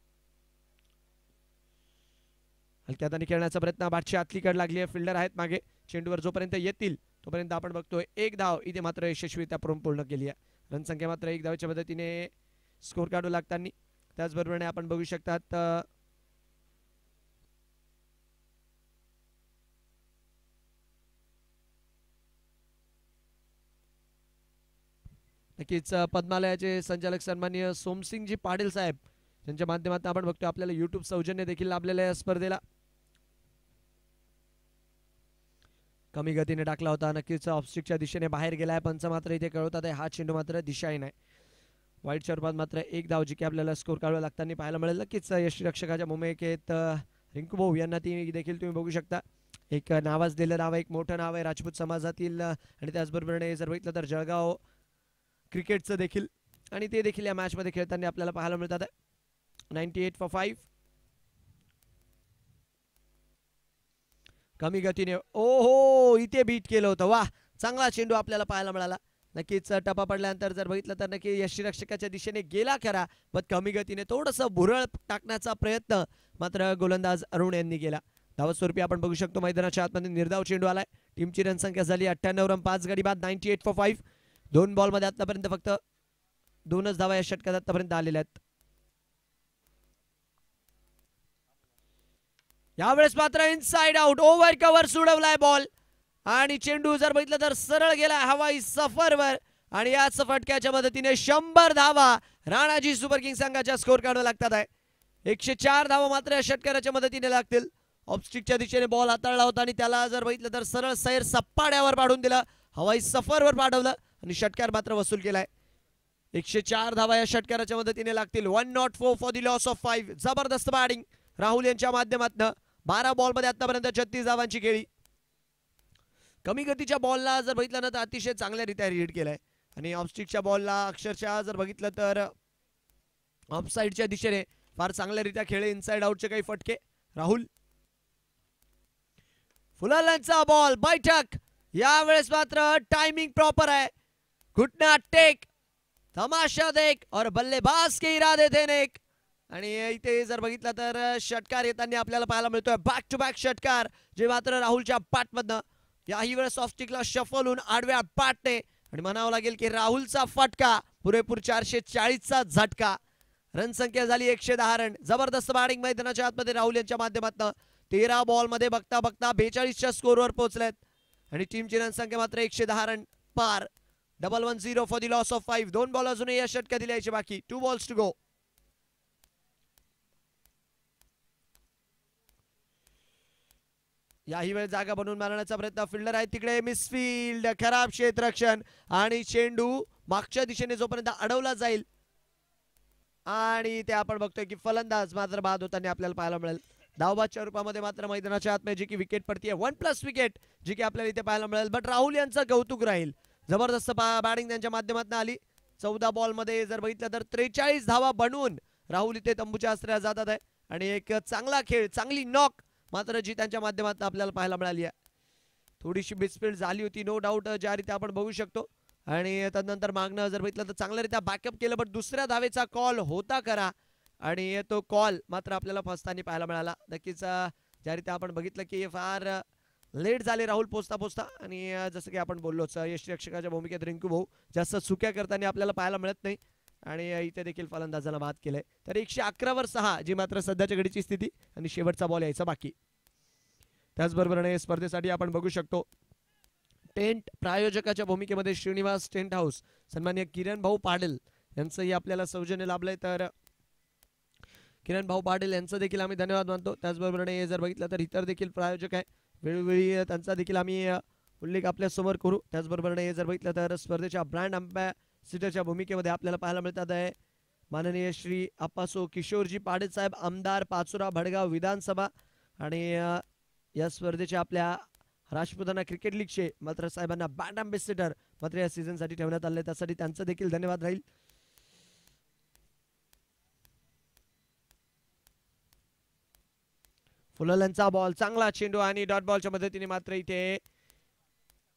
हलक्या हाताने खेळण्याचा प्रयत्न, बाटची आतलीकडे लागली आहे, फिल्डर आहेत मागे. चेंडूवर जोपर्यंत येतील तोपर्यंत आपण बघतोय एक धाव इथे मात्र यशस्वीरित्या पूर्ण केली आहे. रनसंख्या मात्र 1 धावेच्या मदतीने स्कोर काढू लागताना. त्याचबरोबर आपण बघू शकतात नक्कीच पद्मालयाचे संचालक सन्माननीय सोमसिंगजी पाटील साहेब यांच्या माध्यमातून आपण बघतोय आपल्याला YouTube सौजन्य देखील लाभलेलं आहे स्पर्धेला. कमी गतीने टाकला होता, नक्कीच ऑफस्टिकच्या दिशेने बाहेर गेलाय. पंच मात्र इथे कळवतात हा चेंडू मात्र दिशाही नाही. वाईट स्वरूपात मात्र 1 धाव जी की आपल्याला स्कोर काढावं लागताना पाहायला मिळेल. नक्कीच यष्टीरक्षकाच्या भूमिकेत रिंकू भाऊ यांना ती देखील तुम्ही बघू शकता. एक नावाजलेलं नाव, एक मोठं नाव आहे राजपूत समाजातील आणि त्याचबरोबर जर बघितलं तर जळगाव क्रिकेटचं देखील आणि ते देखील या मॅच मध्ये खेळताना आपल्याला पाहायला मिळतात. 98 for 5. कमी गतीने ओहो इथे बीट केलं होतं. वाह, चांगला चेंडू आपल्याला पाहायला मिळाला. नक्कीच टप्पा पडल्यानंतर जर बघितलं तर नक्की यष्टीरक्षकाच्या दिशेने गेला खरा, पण कमी गतीने थोडंसं भुरळ टाकण्याचा प्रयत्न मात्र गोलंदाज अरुण यांनी केला. धावत स्वरूपी आपण बघू शकतो मैदानाच्या आतमध्ये निर्धाव चेंडू आलाय. टीमची रनसंख्या झाली 98 रन 5 गडी बाद. 98 for 5. 2 बॉलमध्ये आतापर्यंत फक्त 2च धावा या षटकात आतापर्यंत आलेल्या आहेत. यावेळेस मात्र इनसाइड आउट, ओव्हर कव्हर सोडवलाय बॉल आणि चेंडू जर बघितलं तर सरळ गेला हवाई सफरवर आणि याच फटक्याच्या मदतीने 100 धावा राणाजी सुपर किंग संघाच्या स्कोर कार्डवर लागतात आहे. 104 धावा मात्र या षटकाराच्या मदतीने लागतील. ऑफस्टिकच्या दिशेने बॉल हाताळला होता आणि त्याला जर बघितलं तर सरळ सैर सप्पाड्यावर पाडून दिला, हवाई सफरवर पाठवलं आणि षटकार मात्र वसूल केलाय. 104 धावा या षटकाराच्या मदतीने लागतील. 104 फॉर द लॉस ऑफ 5. जबरदस्त बॅटिंग राहुल यांच्या माध्यमातून. 12 बॉलमध्ये आतापर्यंत 36 धावांची खेळी. कमी गतीच्या बॉलला जर बघितलं ना तर अतिशय चांगल्यारीत्या रीड केलाय आणि ऑफस्टिकच्या बॉलला अक्षरशः जर बघितलं तर ऑफसाइडच्या दिशेने फार चांगल्यारीत्या खेळले. इनसाइड आउटचे काही फटके. राहुल फुलांचा बॉल बैठक, यावेळेस मात्र टायमिंग प्रॉपर है. घुटना टेक, तमाशा देख और बल्लेबाज के इरादे थे नेक. आणि इथे जर बघितलं तर षटकार येताना आपल्याला पाहायला मिळतोय बॅक टू बॅक षटकार, जे मात्र राहुलच्या पाठमधनं. याही वेळेस ऑफस्टिकला शफल होऊन आडव्या पाठने आणि म्हणावं लागेल की राहुलचा फटका पुरेपूर 440चा झटका. रनसंख्या झाली 110 रन. जबरदस्त बॅटिंग मैदानाच्या आतमध्ये राहुल यांच्या माध्यमातून. 13 बॉलमध्ये बघता बघता 42च्या स्कोरवर पोहोचलेत आणि टीमची रणसंख्या मात्र 110 रन पार. 1-1-0 for the loss of 5. 2 ball अजूनही या षटकात द्यायचे बाकी. 2 बॉल्स टू गो. याही वेळ जागा बनवून मारण्याचा प्रयत्न. फिल्डर आहे तिकडे, मिसफिल्ड, खराब क्षेत्ररक्षण आणि चेंडू मागच्या दिशेने जोपर्यंत अडवला जाईल आणि ते आपण बघतोय की फलंदाज मात्र बाद होताना आपल्याला पाहायला मिळेल. धावबादच्या रूपामध्ये मात्र मैदानाच्या आतमध्ये जी की विकेट पडतीये, 1+ विकेट जी की आपल्याला इथे पाहायला मिळेल. बट राहुल यांचं कौतुक राहील. जबरदस्त बॅटिंग त्यांच्या माध्यमातून आली. 14 बॉल मध्ये जर बघितलं तर 43 धावा बनवून राहुल इथे तंबूच्या आश्रयात जातात आहे आणि एक चांगला खेळ, चांगली नॉक मात्र जी त्यांच्या माध्यमातून आपल्याला पाहायला मिळाली आहे. थोडीशी मिसफिल्ड झाली होती नो डाऊट, ज्या रीती आपण बघू शकतो. आणि त्यानंतर मागणं जर बघितलं तर चांगल्यारीत्या बॅकअप केलं, बट दुसऱ्या धावेचा कॉल होता करा आणि तो कॉल मात्र आपल्याला फसताना पाहायला मिळाला. नक्कीच ज्या रीती आपण बघितलं की फार लेट झाले राहुल पोचता आणि जसं की आपण बोललोच यष्टीरक्षकाच्या भूमिकेत रिंकू भाऊ जास्त चुक्या करताना आपल्याला पाहायला मिळत नाही आणि इथे देखील फलंदाजाला बाद केलंय. तर 111वर 6 जी मात्र सध्याच्या घडीची स्थिती आणि शेवटचा बॉल यायचा बाकी. त्याचबरोबर स्पर्धेसाठी आपण बघू शकतो टेंट प्रायोजकाच्या भूमिकेमध्ये श्रीनिवास टेंट हाऊस, सन्माननीय किरण भाऊ पाटील यांचंही आपल्याला सौजन्य लाभलंय. तर किरण भाऊ पाटील यांचं देखील आम्ही धन्यवाद मानतो. त्याचबरोबर जर बघितलं तर इतर देखील प्रायोजक आहे, वेळोवेळी त्यांचा देखील आम्ही उल्लेख आपल्या समोर करू. त्याचबरोबर जर बघितलं तर स्पर्धेच्या ब्रँड अँबॅसिडरच्या भूमिकेमध्ये आपल्याला पाहायला मिळतात आहे माननीय श्री अप्पासो किशोरजी पाटील साहेब, आमदार पाचोरा भडगाव विधानसभा. आणि या स्पर्धेच्या आपल्या राजपुताना क्रिकेट लीगचे मात्र साहेबांना ब्रँड अँबॅसिडर मात्र या सीझन साठी ठेवण्यात आले, त्यासाठी त्यांचं देखील धन्यवाद राहील. फुललचा बॉल, चांगला चेंडू आणि डॉट बॉलच्या मदतीने मात्र इथे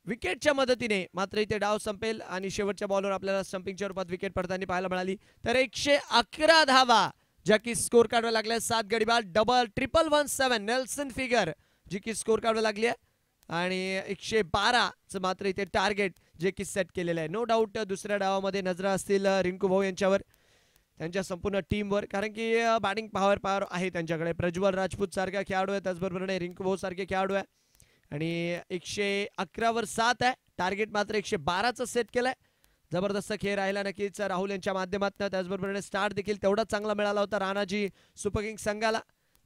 विकेटच्या मदतीने मात्र इथे डाव संपेल आणि शेवटच्या बॉलवर आपल्याला स्टंपिंगच्या रूपात विकेट पडताना पाहायला मिळाली. तर 111 धावा ज्या की स्कोर काढायला लागल्या, 7 गडी बाद, डबल, 1-1-1-7 नेल्सन फिगर जी की स्कोर काढायला लागली आहे आणि 112चं मात्र इथे टार्गेट जे की सेट केलेलं आहे. नो डाऊट दुसऱ्या डावामध्ये नजरा असतील रिंकू भाऊ यांच्यावर, त्यांच्या संपूर्ण टीमवर, कारण की बॅटिंग पॉवर आहे त्यांच्याकडे. प्रज्वल राजपूत सारखा खेळाडू आहे, त्याचबरोबर रिंकू भाऊ सारखे खेळाडू आहे आणि 111वर 7 आहे. टार्गेट मात्र 112चं सेट केलंय. जबरदस्त खेळ राहिला नक्कीच राहुल यांच्या माध्यमातून. त्याचबरोबर स्टार्ट देखील तेवढाच चांगला मिळाला होता राणाजी सुपर किंग्स संघाला.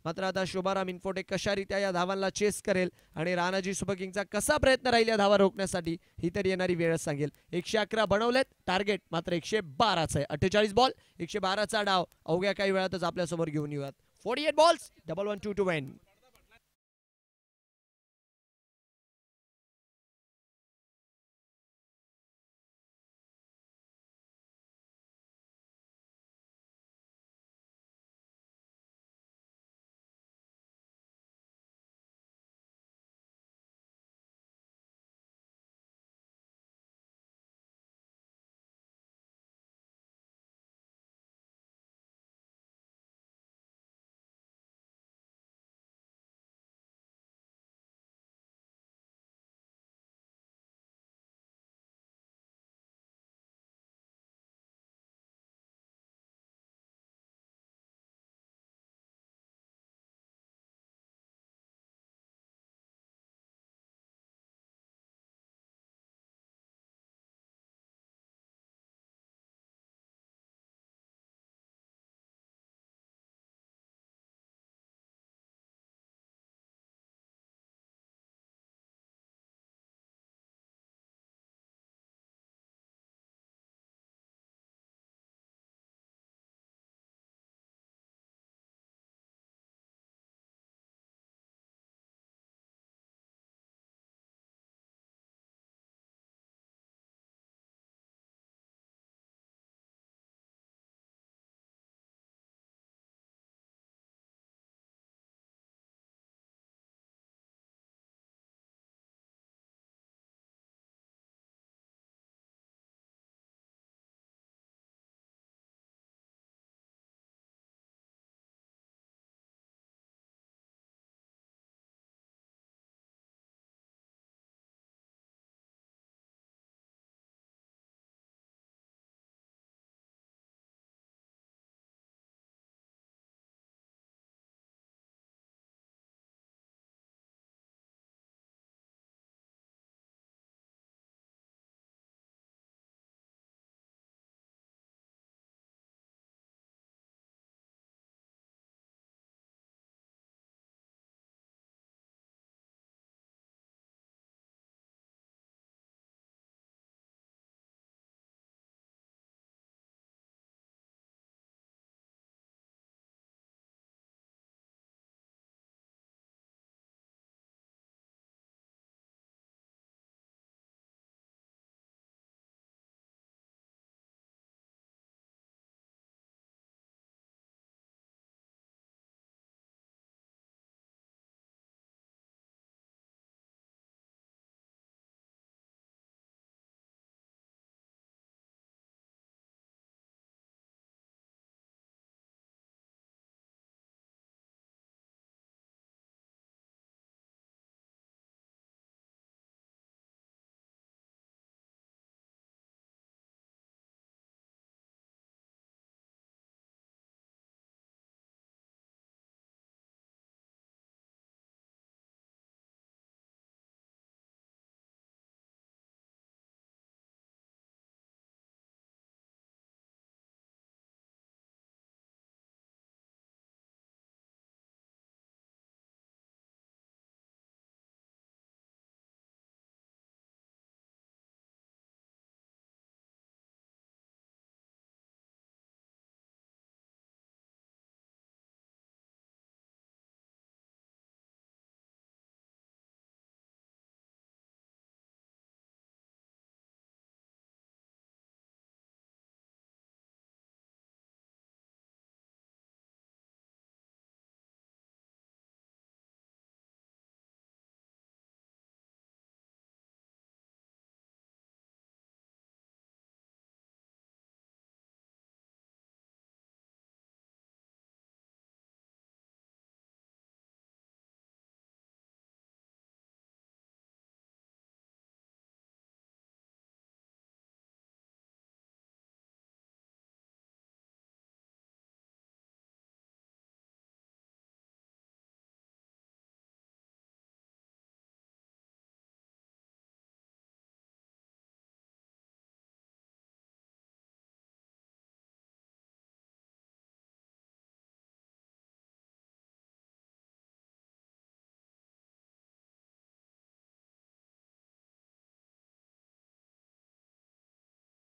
मात्र आता शोभाराम इन्फोटेक कशारीत्या या धावांना चेस करेल आणि राणाजी सुपर किंगचा कसा प्रयत्न राहील या धावा रोखण्यासाठी ही तर येणारी वेळच सांगेल. 111 बनवलेत, टार्गेट मात्र 112च आहे. 48 बॉल 112चा डाव अवघ्या काही वेळातच आपल्यासमोर घेऊन येऊयात. 48 बॉल्स 1-1-2 टू विन.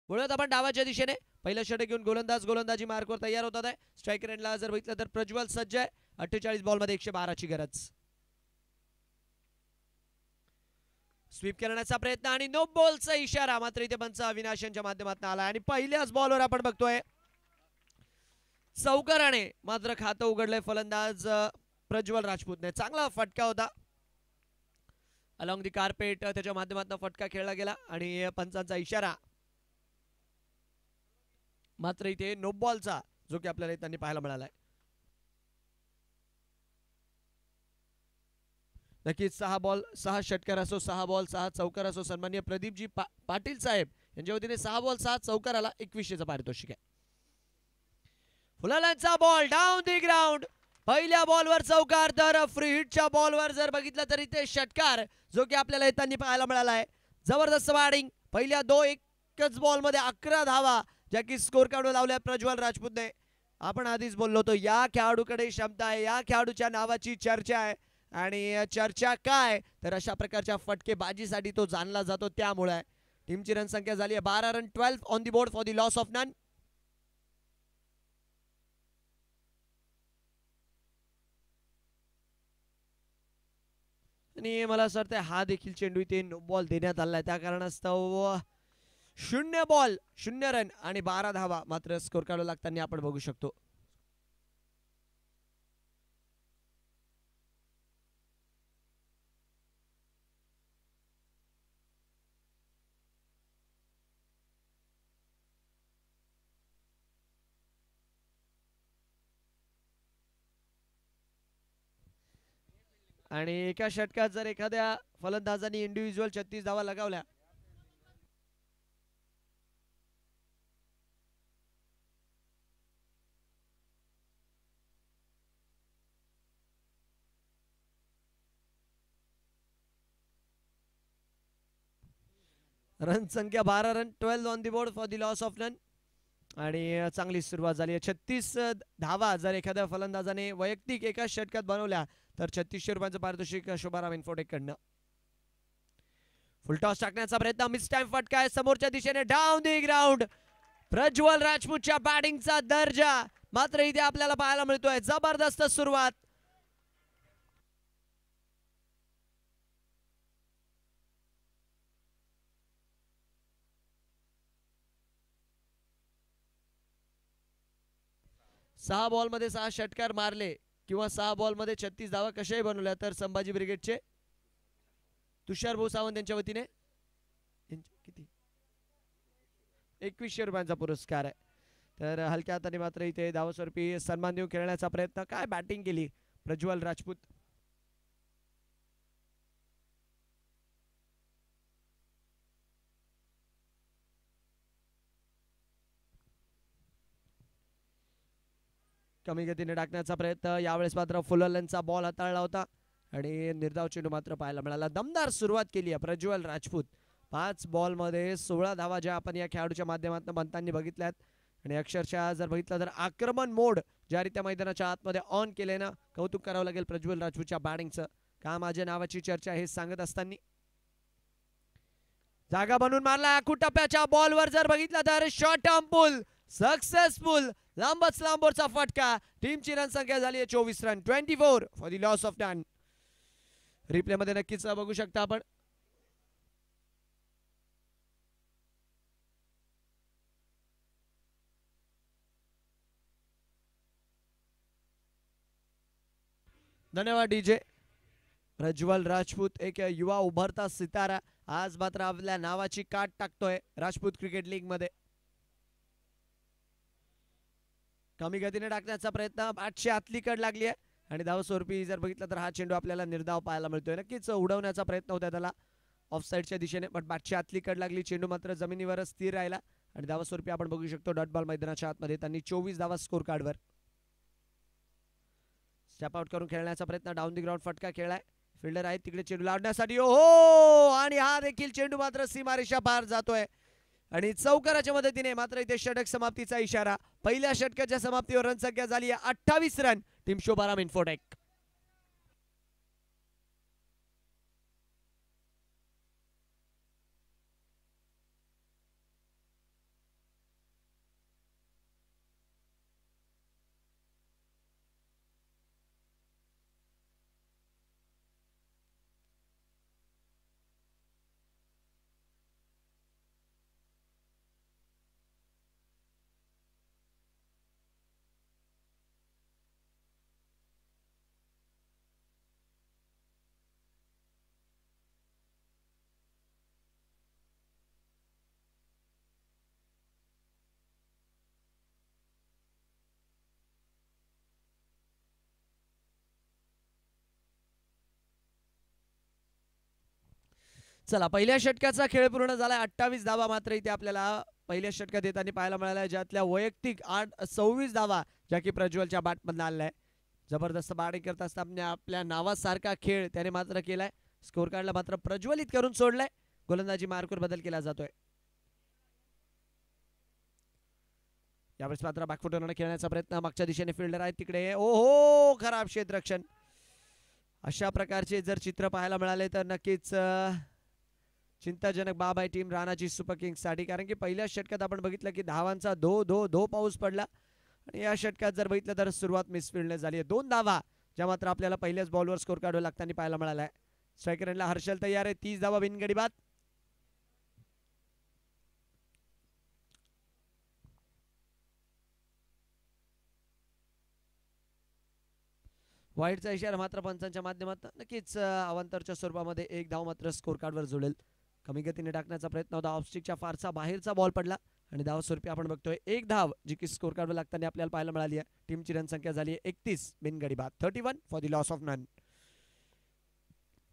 वळत आपण डावाच्या दिशेने पहिलं षटक घेऊन गोलंदाजी मार्कवर तयार होतात आहे. स्ट्रायकर एंडला जर बघितलं तर प्रज्वल सज्ज आहे. 48 बॉलमध्ये 112ची गरज. स्वीप करण्याचा प्रयत्न आणि नो बॉलचा इशारा, मात्र इथे पंच अविनाश यांच्या माध्यमातून आला आणि पहिल्याच बॉलवर आपण बघतोय चौकाराने मात्र खातं उघडलंय फलंदाज प्रज्वल राजपूतने. चांगला फटका होता अलॉंग दी कार्पेट, त्याच्या माध्यमातून फटका खेळला गेला आणि पंचांचा इशारा, मात्र इथे नो बॉलचा जो की आपल्याला त्यांनी पाहायला मिळालाय. नक्कीच 6 बॉल 6 षटकार असो, 6 बॉल 6 चौकार असो, सन्माननीय प्रदीपजी पाटील साहेब यांच्या वतीने 6 बॉल 6 चौकाराला 2100चं पारितोषिक आहे. फुलालांचा बॉल डाऊन दी ग्राउंड. पहिल्या बॉलवर चौकार, तर फ्री हिटच्या बॉलवर जर बघितलं तर इथे षटकार जो की आपल्याला येताना पाहायला मिळाला आहे. जबरदस्त बॅटिंग. पहिल्या एकच बॉलमध्ये 11 धावा ज्या की स्कोर काढून लावल्या प्रज्वल राजपूतने. आपण आधीच बोललो होतो या खेळाडूकडे क्षमता आहे, या खेळाडूच्या नावाची चर्चा आहे आणि चर्चा काय तर अशा प्रकारच्या फटकेबाजीसाठी तो जाणला जातो. त्यामुळे टीमची रन संख्या झाली आहे 12 run, 12 on the board for the loss of none. आणि मला असं वाटतं हा देखील चेंडू इथे नो बॉल देण्यात आलाय, त्या कारणास्तव 0 बॉल 0 रन आणि 12 धावा मात्र स्कोर काढू लागताना आपण बघू शकतो. आणि एका षटकात जर एखाद्या फलंदाजांनी इंडिव्हिज्युअल 36 धावा लगावल्या रन संख्या 12 run, 12 on the board for the loss of none. आणि चांगली सुरुवात झाली आहे. 36 धावा जर एखाद्या फलंदाजाने वैयक्तिक एका षटकात बनवल्या तर 3600 रुपयांचं पारितोषिक शुभाराम इन्फोटेक कडनं. फुलटॉस टाकण्याचा प्रयत्न, मिस टाइम फटका आहे समोरच्या दिशेने डाऊन दी ग्राउंड. प्रज्वल राजपूतच्या बॅटिंगचा दर्जा मात्र इथे आपल्याला पाहायला मिळतोय. जबरदस्त सुरुवात. सहा बॉल मध्ये 6 षटकार मारले किंवा 6 बॉल मध्ये 36 धावा कशाही बनवल्या तर संभाजी ब्रिगेडचे तुषार भाऊ सावंत यांच्या वतीने किती 2100 रुपयांचा पुरस्कार आहे. तर हलक्या हाताने मात्र इथे धावस्वरूपी सन्मान देऊन खेळण्याचा प्रयत्न. काय बॅटिंग केली प्रज्वल राजपूत. कमी गतीने टाकण्याचा प्रयत्न. यावेळेस मात्र फुलरचा बॉल हाताळला होता आणि निर्धाव चेंडू मात्र पाहायला मिळाला. दमदार सुरुवात केली आहे प्रज्वल राजपूत. 5 बॉल मध्ये 16 धावा ज्या आपण या खेळाडूच्या माध्यमातून बनताना बघितल्यात आणि अक्षरशः जर बघितलं तर आक्रमण मोड ज्या रीत्या मैदानाच्या आतमध्ये ऑन केले ना, कौतुक करावं लागेल प्रज्वल राजपूतच्या बॅटिंगचं. का माझ्या नावाची चर्चा हे सांगत असताना जागा बनवून मारला. आखूट टप्प्याच्या बॉलवर जर बघितलं तर शॉर्ट टर्म पुल सक्सेसफुल. लांबच लांबवरचा फटका. टीमची रन संख्या झाली आहे 24 run, 24 for the loss of none. Replay मध्ये नक्कीच बघू शकता आपण. धन्यवाद डीजे. प्रज्वल राजपूत एक युवा उभरता सितारा आज मात्र आपल्या नावाची काट टाकतोय राजपूत क्रिकेट लीग मध्ये. कमी गतीने टाकण्याचा प्रयत्न. बॅटची आतली कड लागली आहे आणि धावस्वरूपी जर बघितलं तर हा चेंडू आपल्याला निर्धाव पाहायला मिळतोय. नक्कीच उडवण्याचा प्रयत्न होता त्याला ऑफ साईडच्या दिशेने, पण बॅटची आतली कड लागली. चेंडू मात्र जमिनीवर स्थिर राहिला आणि धावस्वरूपी आपण बघू शकतो डॉट बॉल मैदानाच्या आतमध्ये त्यांनी 24 धावा स्कोर कार्डवर. स्टेप आउट करून खेळण्याचा प्रयत्न. डाऊन दी ग्राउंड फटका खेळलाय. फिल्डर आहे तिकडे चेंडू लावण्यासाठी. हो, आणि हा देखील चेंडू मात्र सीमारेषा पार जातोय आणि चौकाराच्या मदतीने मात्र इथे षटक समाप्तीचा इशारा. पहिल्या षटकाच्या समाप्तीवर रन संख्या झाली आहे 28 रन. Team शुभाराम infotech. चला पहिल्या षटकाचा खेळ पूर्ण झालाय. 28 धावा मात्र इथे आपल्याला पहिल्या षटकात येताना पाहायला मिळाल्या, ज्यातल्या वैयक्तिक 26 धावा ज्या की प्रज्वलच्या बॅटमधून आलेल्या आहे. जबरदस्त बॅटिंग करत असताना आपल्या नावासारखा खेळ त्याने मात्र केलाय. स्कोर कार्डला मात्र प्रज्वलित करून सोडलाय. गोलंदाजी मार्कवर बदल केला जातोय. यावेळेस मात्र बॅकफुटरने खेळण्याचा प्रयत्न, मागच्या दिशेने फिल्डर आहेत तिकडे. ओहो, खराब क्षेत्ररक्षण. अशा प्रकारचे जर चित्र पाहायला मिळाले तर नक्कीच चिंताजनक बाब आहे टीम राणाजी सुपर किंग्स साठी. कारण की पहिल्या षटकात आपण बघितलं की धावांचा धो पाऊस पडला आणि या षटकात जर बघितलं तर सुरुवात मिसफिल्डने झाली आहे. 2 धावा ज्या मात्र आपल्याला पहिल्याच बॉलवर स्कोर काढावं लागताना पाहायला मिळाला आहे. स्ट्रायकर एंडला हर्षल तयार आहे. 30 धावा बिनगडी बाद. वाईडचा इशारा मात्र पंचांच्या माध्यमातून नक्कीच अवांतरच्या स्वरूपामध्ये 1 धाव मात्र स्कोर कार्डवर जुळेल. कमी गतीने टाकण्याचा प्रयत्न होता. ऑफस्टिकच्या फारसा बाहेरचा बॉल पडला आणि धाव स्वरूपी आपण बघतोय 1 धाव जी की स्कोर कार्डवर लागताना आपल्याला पाहायला मिळाली आहे. टीमची रन संख्या झाली आहे 31 बिनगडी बाद. 31 for the loss of none.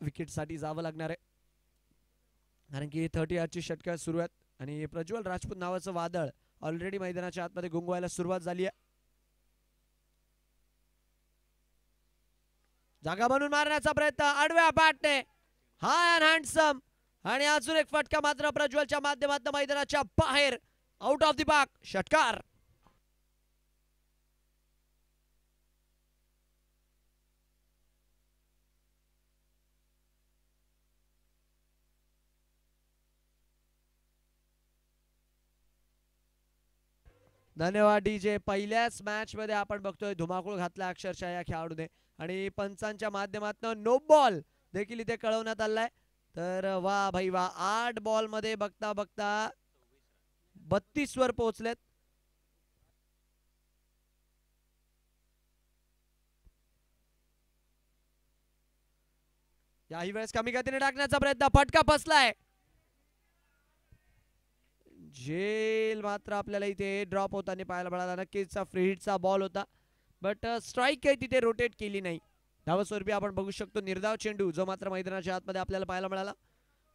Wicket साठी जावं लागणार आहे कारण की 38ची षटक सुरू आहेत आणि प्रज्वल राजपूत नावाचं वादळ ऑलरेडी मैदानाच्या आतमध्ये गुंगवायला सुरुवात झाली आहे. जागा बनवून मारण्याचा प्रयत्न आडव्या बॅटने, हाय अँड हँडसम, आणि अजून एक फटका मात्र प्रज्वलच्या माध्यमातून मैदानाच्या बाहेर, आउट ऑफ द बाग, षटकार. धन्यवाद डीजे. पहिल्याच मॅच मध्ये आपण बघतोय धुमाकूळ घातला अक्षरशः या खेळाडूने आणि पंचांच्या माध्यमातून नो बॉल देखील इथे कळवण्यात आलाय. तर वा भाई वा, 8 बॉल मध्ये बघता बघता 32 वर पोहोचलेत. याही वेळेस कमी गतीने टाकण्याचा प्रयत्न, फटका फसलाय. जेल मात्र आपल्याला इथे ड्रॉप होताना पाहायला मिळाला. नक्कीच फ्री हिटचा बॉल होता बट स्ट्राईक काही तिथे रोटेट केली नाही. धावस्वरूपी आपण बघू शकतो निर्धाव चेंडू जो मात्र मैदानाच्या आतमध्ये आपल्याला पाहायला मिळाला.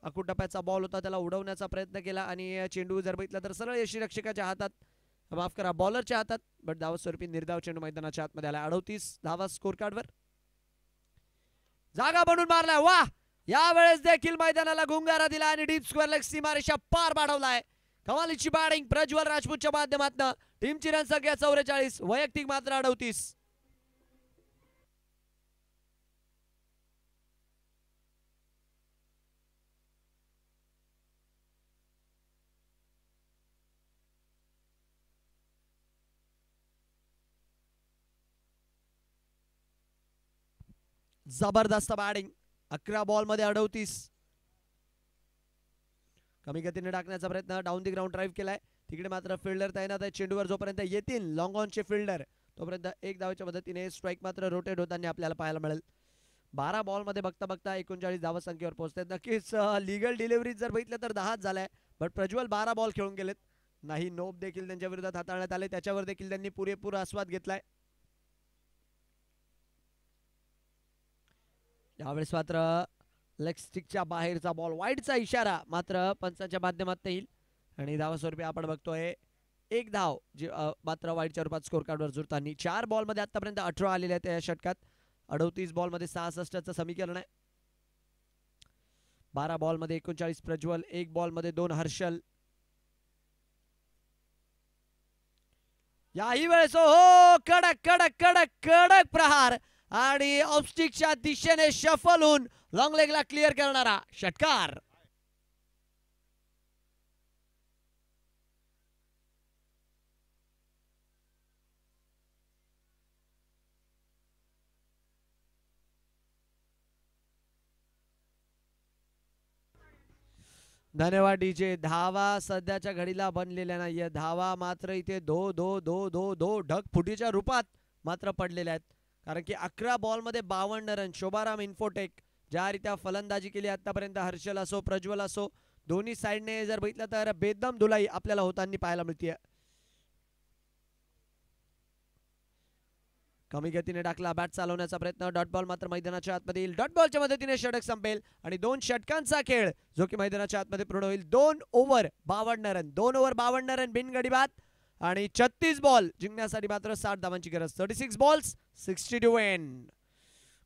अकूट टप्प्याचा बॉल होता, त्याला उडवण्याचा प्रयत्न केला आणि चेंडू जर बघितला तर सरळ यष्टीरक्षकाच्या हातात, माफ करा बॉलरच्या हातात, बट धावस्वरूपी निर्धाव चेंडू मैदानाच्या आतमध्ये आला. 38 धावा स्कोर कार्डवर. जागा बनवून मारलाय, वा, यावेळेस देखील मैदानाला गुंगारा दिला आणि डीप स्क्वेअर लेग सीमारेषा पार पाडवलाय. कमालीची बॅटिंग प्रज्वल राजपूतच्या माध्यमातून. टीमची रन संख्या 44, वैयक्तिक मात्र 38. जबरदस्त बॅटिंग. 11 बॉल मध्ये 38. कमी गतीने टाकण्याचा प्रयत्न, डाऊन दी ग्राउंड ड्राईव्ह केलाय. तिकडे मात्र फिल्डर तैनात आहे. चेंडूवर जोपर्यंत येतील लॉंग ऑनचे फिल्डर तोपर्यंत 1 धावेच्या मदतीने स्ट्राईक मात्र रोटेट होताना आपल्याला पाहायला मिळेल. 12 बॉल मध्ये बघता बघता 39 धावा संख्येवर पोहोचतात. नक्कीच लिगल डिलिव्हरी जर बघितलं तर 10 झालाय, बट प्रज्वल 12 बॉल खेळून गेलेत. नाही नोब देखील त्यांच्या विरोधात हाताळण्यात आले, त्याच्यावर देखील त्यांनी पुरेपूर आस्वाद घेतलाय. यावेळेस मात्र लेग स्टिकच्या बाहेरचा बॉल, वाईडचा इशारा मात्र पंचांच्या माध्यमातून येईल आणि धावास्वरूपी आपण बघतोय 1 धाव जी मात्र वाईडच्या रूपात स्कोर कार्डवर जुळताना. 4 बॉल मध्ये आतापर्यंत 18 आलेले आहेत या षटकात. 38 बॉल मध्ये 66चं समीकरण आहे. 12 बॉल मध्ये 39 प्रज्वल, 1 बॉल मध्ये 2 हर्षल. याही वेळेस हो, कडक कडक कडक कडक प्रहार आणि ऑफस्टिकच्या दिशेने शफल होऊन लॉंग लेगला क्लिअर करणारा षटकार. धन्यवाद डीजे. धावा सध्याच्या घडीला बनलेल्या नाहीये. धावा मात्र इथे धो धो धो धो धो ढगफुटीच्या रूपात मात्र पडलेल्या आहेत. कारण की 11 बॉल मध्ये 52 रन. शोभाराम इन्फोटेक ज्या रीत्या फलंदाजी केली आतापर्यंत, हर्षल असो प्रज्वल असो, दोन्ही साइडने जर बघितलं तर बेदम धुलाई आपल्याला होताना पाहायला मिळते. कमी गतीने टाकला, बॅट चालवण्याचा प्रयत्न, डॉट बॉल मात्र मैदानाच्या आतमध्ये येईल. डॉट बॉलच्या मदतीने षटक संपेल आणि 2 षटकांचा खेळ जो की मैदानाच्या आतमध्ये पूर्ण होईल. 2 ओव्हर 52 रन, 2 ओव्हर 52 रन बिनगडी बाद आणि 36 बॉल जिंकण्यासाठी मात्र 60 धावांची गरज. 36 बॉल्स 62 रन.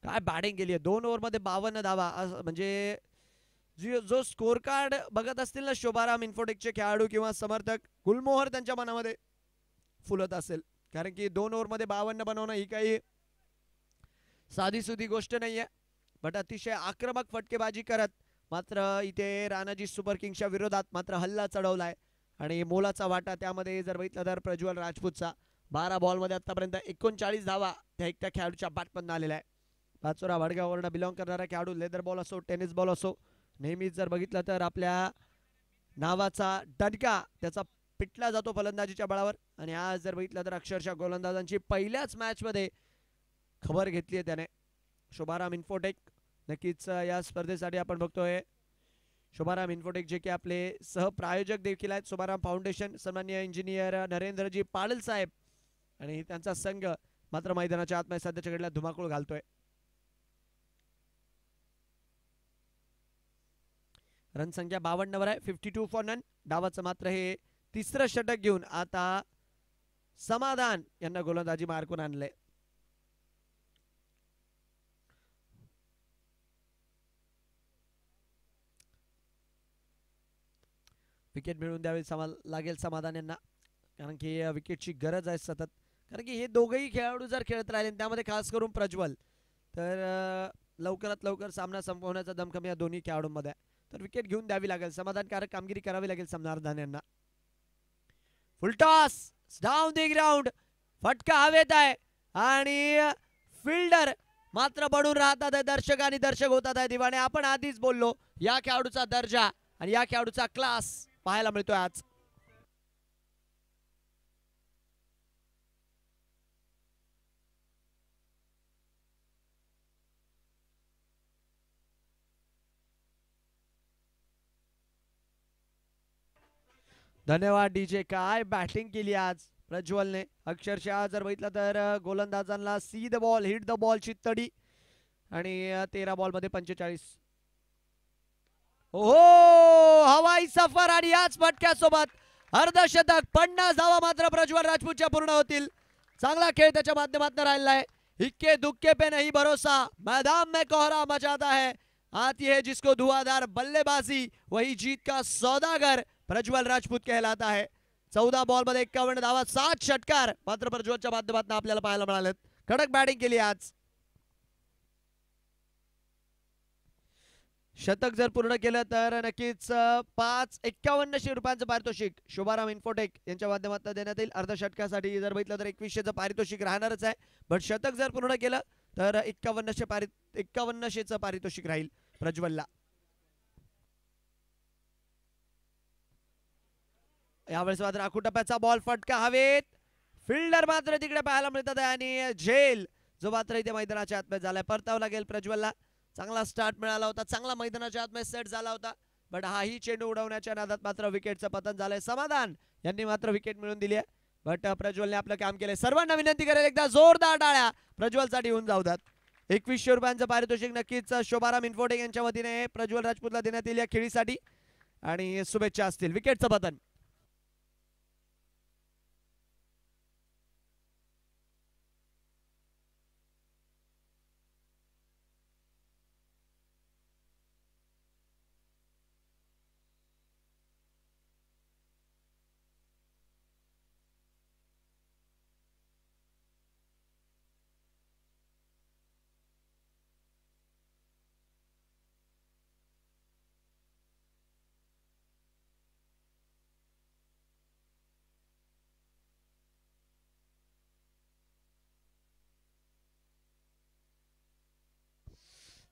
काय बॅटिंग केली आहे 2 ओव्हर मध्ये 52 धावा. म्हणजे जो स्कोर कार्ड बघत असतील ना शोभाराम इन्फोटेकचे खेळाडू किंवा समर्थक, गुलमोहर त्यांच्या मनामध्ये फुलत असेल. कारण की 2 ओव्हर मध्ये 52 बनवणं ही काही साधी सुधी गोष्ट नाहीये. बट अतिशय आक्रमक फटकेबाजी करत मात्र इथे राणाजी सुपर किंग्सच्या विरोधात मात्र हल्ला चढवलाय आणि मोलाचा वाटा त्यामध्ये जर बघितलं तर प्रज्वल राजपूतचा. 12 बॉलमध्ये आतापर्यंत 39 धावा त्या एकट्या खेळाडूच्या बॅटमधून आलेला आहे. पाचोरा वडगाववरून बिलॉंग करणारा खेळाडू, लेदर बॉल असो टेनिस बॉल असो, नेहमीच जर बघितलं तर आपल्या नावाचा डणका त्याचा पिटला जातो फलंदाजीच्या बळावर. आणि आज जर बघितलं तर अक्षरशः गोलंदाजांची पहिल्याच मॅच मध्ये खबर घेतली आहे त्याने. शोभाराम इन्फोटेक नक्कीच या स्पर्धेसाठी आपण बघतोय शोभाराम इन्फोटेक जे की आपले सहप्रायोजक देखील आहेत. शोभाराम फाउंडेशन, सन्माननीय इंजिनियर नरेंद्रजी पाडल साहेब आणि त्यांचा संघ मात्र मैदानाच्या आतमध्ये सध्याच्या घडीला धुमाकूळ घालतोय. रन संख्या 52 वर आहे. 52 फॉर नन. डावाचं मात्र हे तिसरं षटक घेऊन आता समाधान यांना गोलंदाजी मार्कून आणले. विकेट मिळवून द्यावी लागेल समाधान यांना, कारण की विकेटची गरज आहे सतत. कारण की हे दोघेही खेळाडू जर खेळत राहिले त्यामध्ये खास करून प्रज्वल, तर लवकरात लवकर सामना संपवण्याचा दमखम या दोन्ही खेळाडूंमध्ये आहे. तर विकेट घेऊन द्यावी लागेल, समाधानकारक कामगिरी करावी लागेल समाधान यांना. फुल टॉस डाऊन द ग्राउंड, फटका हवेत आहे आणि फिल्डर मात्र पडून राहतात. दर्शक आणि दर्शक होतात आहे दिवाने. आपण आधीच बोललो या खेळाडूचा दर्जा आणि या खेळाडूचा क्लास पाहायला मिळतोय आज. धन्यवाद डीजे. काय बॅटिंग केली आज प्रज्वलने. अक्षरशः जर बघितलं तर गोलंदाजांना see the ball hit the बॉलची तडी आणि 13 बॉल मध्ये 45. हो हवाई सफर आणि याच फटक्यासोबत अर्धशतक. 50 धावा मात्र प्रज्वल राजपूतच्या पूर्ण होतील. चांगला खेळ त्याच्या माध्यमातून राहिला आहे. इक्के दुक्के पे नहीं भरोसा, मैदान में कोहरा मचाता है. आती है जिसको धुआंधार बल्लेबाजी वही जीत का सौदागर प्रज्वल राजपूत कहलाता है. 14 बॉल मध्ये 51 धावा, 7 षटकार मात्र प्रज्वलच्या माध्यमातून आपल्याला पाहायला मिळालेत. कडक बॅटिंग केली आज. शतक जर पूर्ण केलं तर नक्कीच 551 रुपयांचं पारितोषिक शोभाराम इन्फोटेक यांच्या माध्यमातून देण्यात येईल. अर्धषटकासाठी जर बघितलं तर 2100चं पारितोषिक राहणारच आहे. बट शतक जर पूर्ण केलं तर 5100चं पारितोषिक राहील प्रज्वलला. यावेळेस मात्र आखूटप्प्याचा बॉल फटका हवेत. फिल्डर मात्र तिकडे पाहायला मिळतात आणि झेल जो मात्र इथे मैदानाच्या आतमध्ये झालाय. परतावं लागेल प्रज्वलला. चांगला स्टार्ट मिळाला होता, चांगला मैदानाच्या आतमध्ये सेट झाला होता. बट हाही चेंडू उडवण्याच्या नादात मात्र विकेटचं पतन झालंय. समाधान यांनी मात्र विकेट मिळवून दिली आहे. बट प्रज्वलने आपलं काम केलंय. सर्वांना विनंती करेल एकदा जोरदार टाळ्या प्रज्वलसाठी होऊन जाऊ द्यात. 2100 रुपयांचं पारितोषिक नक्कीच शोभाराम इन्फोटेक यांच्या वतीने प्रज्वल राजपूतला देण्यात येईल या खेळीसाठी आणि शुभेच्छा असतील. विकेटचं पतन.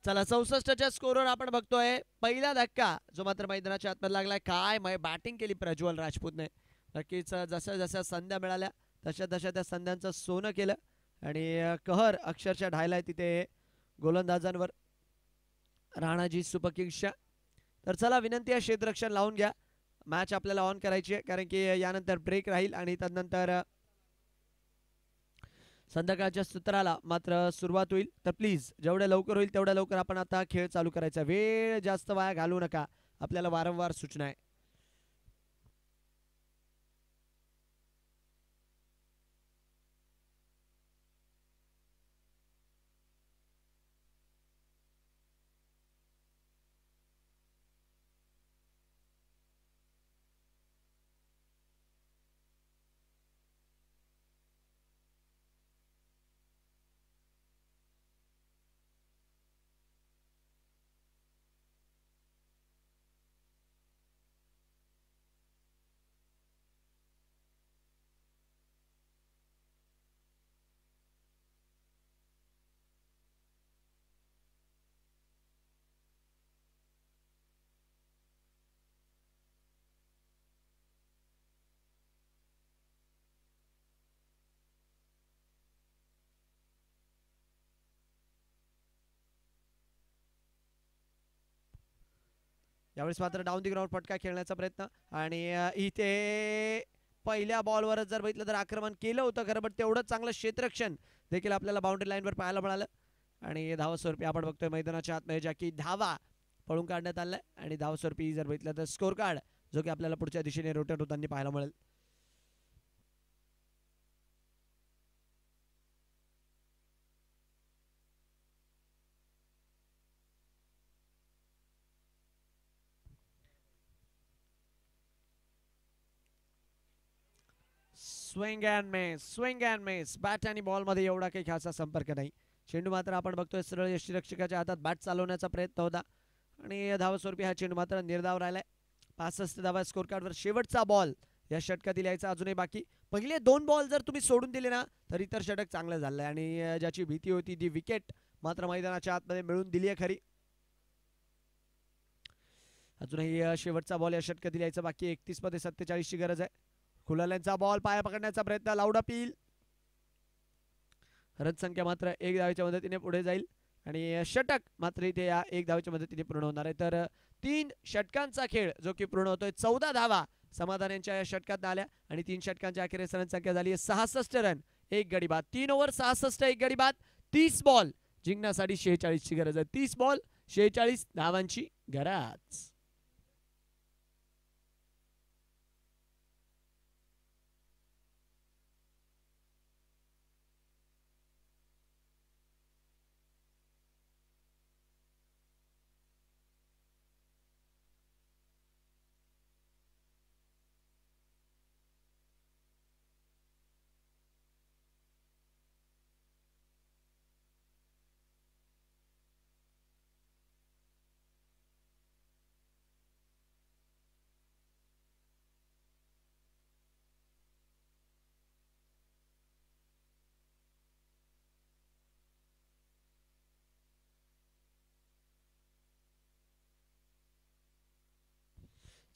चला 64च्या स्कोरवर आपण बघतोय. पहिला धक्का जो मात्र मैदानाच्या आतमध्ये लागलाय. काय बॅटिंग केली प्रज्वल राजपूतने. नक्कीच जशा जशा संध्या मिळाल्या तशा तशा त्या संध्यांचं सोनं केलं आणि कहर अक्षरशः ढायलाय तिथे गोलंदाजांवर राणाजी सुपर किंग्सच्या. तर चला विनंती आहे क्षेत्ररक्षण लावून घ्या. मॅच आपल्याला ऑन करायची आहे कारण की यानंतर ब्रेक राहील आणि त्यानंतर संध्याकाळच्या सत्राला मात्र सुरुवात होईल, तर प्लीज जेवढ्या लवकर होईल तेवढ्या लवकर आपण आता खेळ चालू करायचा. वेळ जास्त वाया घालवू नका, आपल्याला वारंवार सूचना आहे. यावेळेस मात्र डाऊन दी ग्राउंड फटका खेळण्याचा प्रयत्न, आणि इथे पहिल्या बॉलवरच जर बघितलं तर आक्रमण केलं होतं खरं, पण तेवढंच चांगलं क्षेत्ररक्षण देखील आपल्याला बाउंड्री लाईनवर पाहायला मिळालं. आणि धावास्वरूपी आपण बघतोय मैदानाच्या आतमध्ये ज्या की धावा पळून काढण्यात आलाय, आणि धावास्वरूपी जर बघितलं तर स्कोर कार्ड जो की आपल्याला पुढच्या दिशेने रोटेट होताना पाहायला मिळेल. स्विंग अँड मिस बॅट आणि बॉल मध्ये एवढा काही खासा संपर्क नाही. चेंडू मात्र आपण बघतोय सरळ यष्टीरक्षकाच्या हातात बॅट चालवण्याचा प्रयत्न होता, आणि धावस्वरूपी हा चेंडू मात्र निर्धाव राहिलाय. 65 धावा स्कोर कार्डवर. शेवटचा बॉल या षटकातील यायचा अजूनही बाकी. पहिले 2 बॉल जर तुम्ही सोडून दिले ना तर इतर षटक चांगलं झालंय, आणि ज्याची भीती होती ती विकेट मात्र मैदानाच्या आतमध्ये मिळून दिली आहे खरी. अजूनही शेवटचा बॉल या षटकातील यायचा बाकी. 31 मध्ये 47 ची गरज आहे. खुलाल्यांचा बॉल पाया पकडण्याचा प्रयत्न, लाऊड अपील. रन संख्या मात्र 1 धावेच्या मदतीने पुढे जाईल, आणि षटक मात्र इथे या 1 धावेच्या मदतीने पूर्ण होणार आहे. तर 3 षटकांचा खेळ जो की पूर्ण होतोय. 14 धावा समाधान यांच्या या षटकात आल्या, आणि 3 षटकांच्या अखेरीस रन संख्या झाली 66 रन 1 गडी बाद. 3 ओव्हर 66 1 गडी बाद. 30 बॉल जिंकण्यासाठी 46 ची गरज आहे. 30 बॉल 46 धावांची गरज.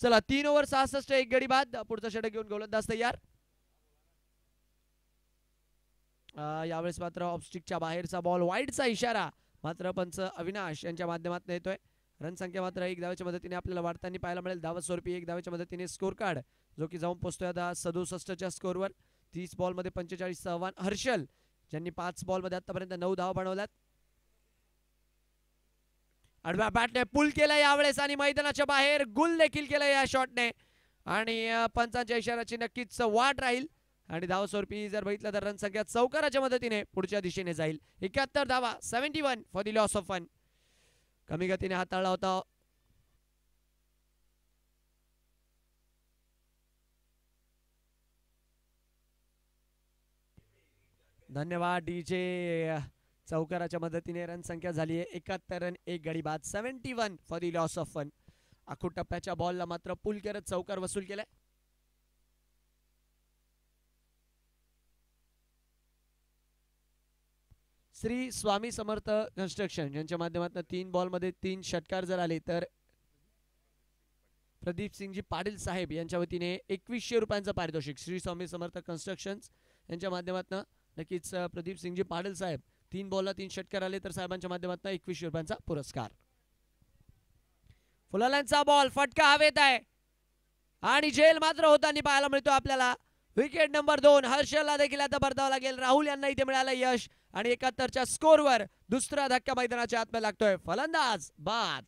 चला 3 ओव्हर 66 1 गडी बाद. पुढचा षटक घेऊन गोलंदाज तयार. यावेळेस मात्र ऑफस्टिकच्या बाहेरचा बॉल, वाईडचा इशारा मात्र पंच अविनाश यांच्या माध्यमातून येतोय. रन संख्या मात्र 1 धावेच्या मदतीने आपल्याला वाढताना पाहायला मिळेल. धावस्वरूपी 1 धावेच्या मदतीने स्कोर कार्ड जो की जाऊन पोहोचतोय आता 67 च्या स्कोरवर. 30 बॉल मध्ये 45 चं आव्हान. हर्षल ज्यांनी 5 बॉल मध्ये आतापर्यंत 9 धावा बनवल्यात. आडव्या बॅटने पुल केला यावेळेस, आणि मैदानाच्या बाहेर गुल देखील केलं या शॉटने, आणि पंचांच्या इशाऱ्याची नक्कीच वाट राहील. आणि धावस्वरूपी जर बघितलं तर रन संख्या चौकाराच्या मदतीने पुढच्या दिशेने जाईल. 71 धावा 71 फॉर द लॉस ऑफ 1. कमी गतीने हाताळला होता. धन्यवाद डीजे. चौकाराच्या मदतीने रन संख्या झाली आहे 71 रन 1 गडी बाद. 71 फॉर द लॉस ऑफ 1. आखूड टप्प्याच्या बॉलला मात्र पुल करत चौकार वसूल केलाय. श्री स्वामी समर्थ कन्स्ट्रक्शन यांच्या माध्यमातून 3 बॉल मध्ये 3 षटकार जर आले तर प्रदीप सिंगजी पाटील साहेब यांच्या वतीने 2100 रुपयांचं पारितोषिक. श्री स्वामी समर्थ कन्स्ट्रक्शन यांच्या माध्यमातून नक्कीच प्रदीप सिंगजी पाटील साहेब 3 बॉलला 3 षटकार आले तर साहेबांच्या माध्यमातून 2100 रुपयांचा पुरस्कार. फुलाल्यांचा बॉल फटका हवेत आहे, आणि झेल मात्र होताना पाहायला मिळतो आपल्याला. विकेट नंबर 2 हर्षलला देखील आता परतावं लागेल. राहुल यांना इथे मिळालं यश आणि 71च्या स्कोरवर दुसरा धक्का मैदानाच्या आतमध्ये लागतोय. फलंदाज बाद.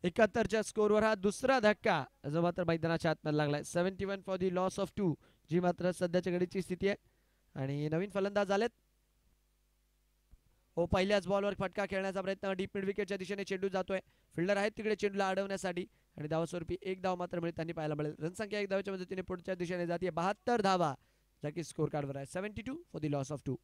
एकाहत्तरच्या स्कोरवर हा दुसरा धक्का जो मात्र मैदानाच्या आतमध्ये लागलाय. 71 फॉर दी लॉस ऑफ 2 जी मात्र सध्याच्या घडीची स्थिती आहे. आणि नवीन फलंदाज आलेत. हो, पहिल्याच बॉलवर फटका खेळण्याचा प्रयत्न. डीप मिड विकेटच्या दिशेने चेंडू जातोय. फिल्डर आहेत तिकडे चेंडूला अडवण्यासाठी आणि धावास्वरूपी एक धाव मात्र मिळताना पाहायला मिळेल. रनसंख्या एक धावाच्या मदतीने पुढच्या दिशेने जाते. 72 धावा ज्या की स्कोर कार्डवर आहे. 72 फॉर दी लॉस ऑफ 2.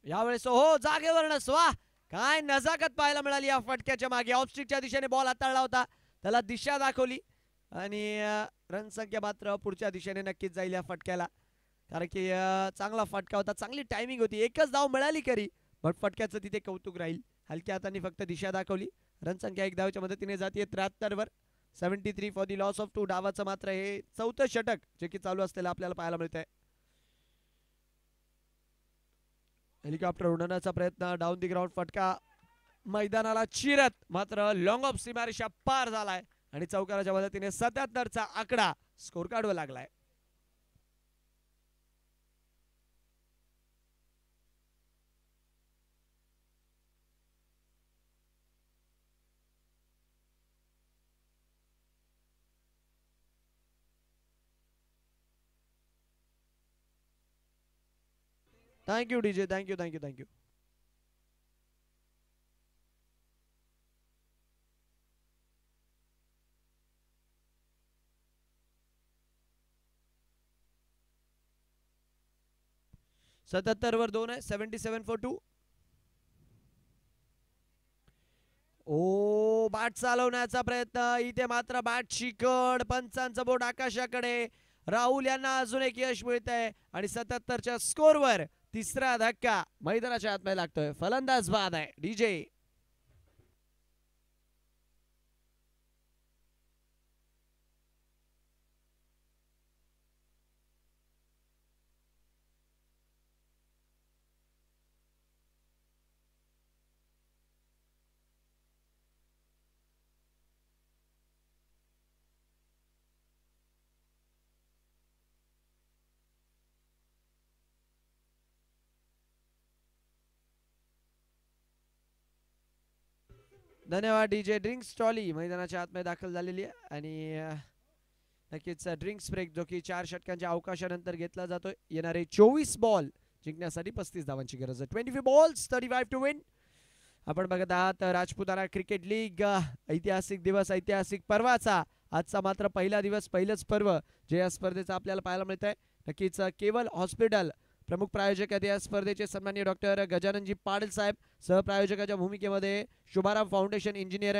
यावेळेस हो जागेवरच वा काय नजाकत पाहायला मिळाली या फटक्याच्या मागे. ऑफस्ट्रिकच्या दिशेने बॉल हाताळला होता, त्याला दिशा दाखवली आणि रनसंख्या मात्र पुढच्या दिशेने नक्कीच जाईल या फटक्याला. कारण की चांगला फटका होता, चांगली टायमिंग होती. एकच धाव मिळाली खरी बट फटक्याचं तिथे कौतुक राहील. हलक्या हाताने फक्त दिशा दाखवली. रनसंख्या एक धावच्या मदतीने जाते 73 वर. 73 फॉर दी लॉस ऑफ 2. डावाचं मात्र हे चौथं षटक जे की चालू असलेलं आपल्याला पाहायला मिळतंय. हेलिकॉप्टर उडवण्याचा प्रयत्न. डाऊन दी ग्राउंड फटका मैदानाला चिरत मात्र लॉंग ऑफ सीमारेषा पार झालाय आणि चौकाराच्या मदतीने 77चा आकडा स्कोर कार्डवर लागलाय. Thank you DJ. Thank you thank you thank you. सत्याहत्तर वर 2 आहे. 77 फॉर 2. ओ बॅट चालवण्याचा प्रयत्न. इथे मात्र बॅट शिकड. पंचांचं बोट आकाशाकडे. राहुल यांना अजून एक यश मिळतंय आणि 77च्या स्कोरवर तिसरा धक्का मैदानाच्या आतमध्ये लागतोय. फलंदाज बाद आहे डीजे. धन्यवाद डीजे. ड्रिंक्स ट्रॉली मैदानाच्या आतमध्ये दाखल झालेली आहे आणि नक्कीच ड्रिंक्स ब्रेक जो की 4 षटकांच्या अवकाशानंतर घेतला जातोय. येणारे 24 बॉल जिंकण्यासाठी 35 धावांची गरज आहे. 25 बॉल्स 35 टू विन. आपण बघत आहात राजपुताना क्रिकेट लीग. ऐतिहासिक दिवस, ऐतिहासिक पर्वाचा आजचा मात्र पहिला दिवस, पहिलंच पर्व जे या स्पर्धेचं आपल्याला पाहायला मिळत आहे. नक्कीच केवल हॉस्पिटल प्रमुख प्रायोजक आहेत या स्पर्धेचे सन्माननीय डॉक्टर गजाननजी पाटील साहेब. सहप्रायोजकाच्या भूमिकेमध्ये शुभाराम फाउंडेशन इंजिनियर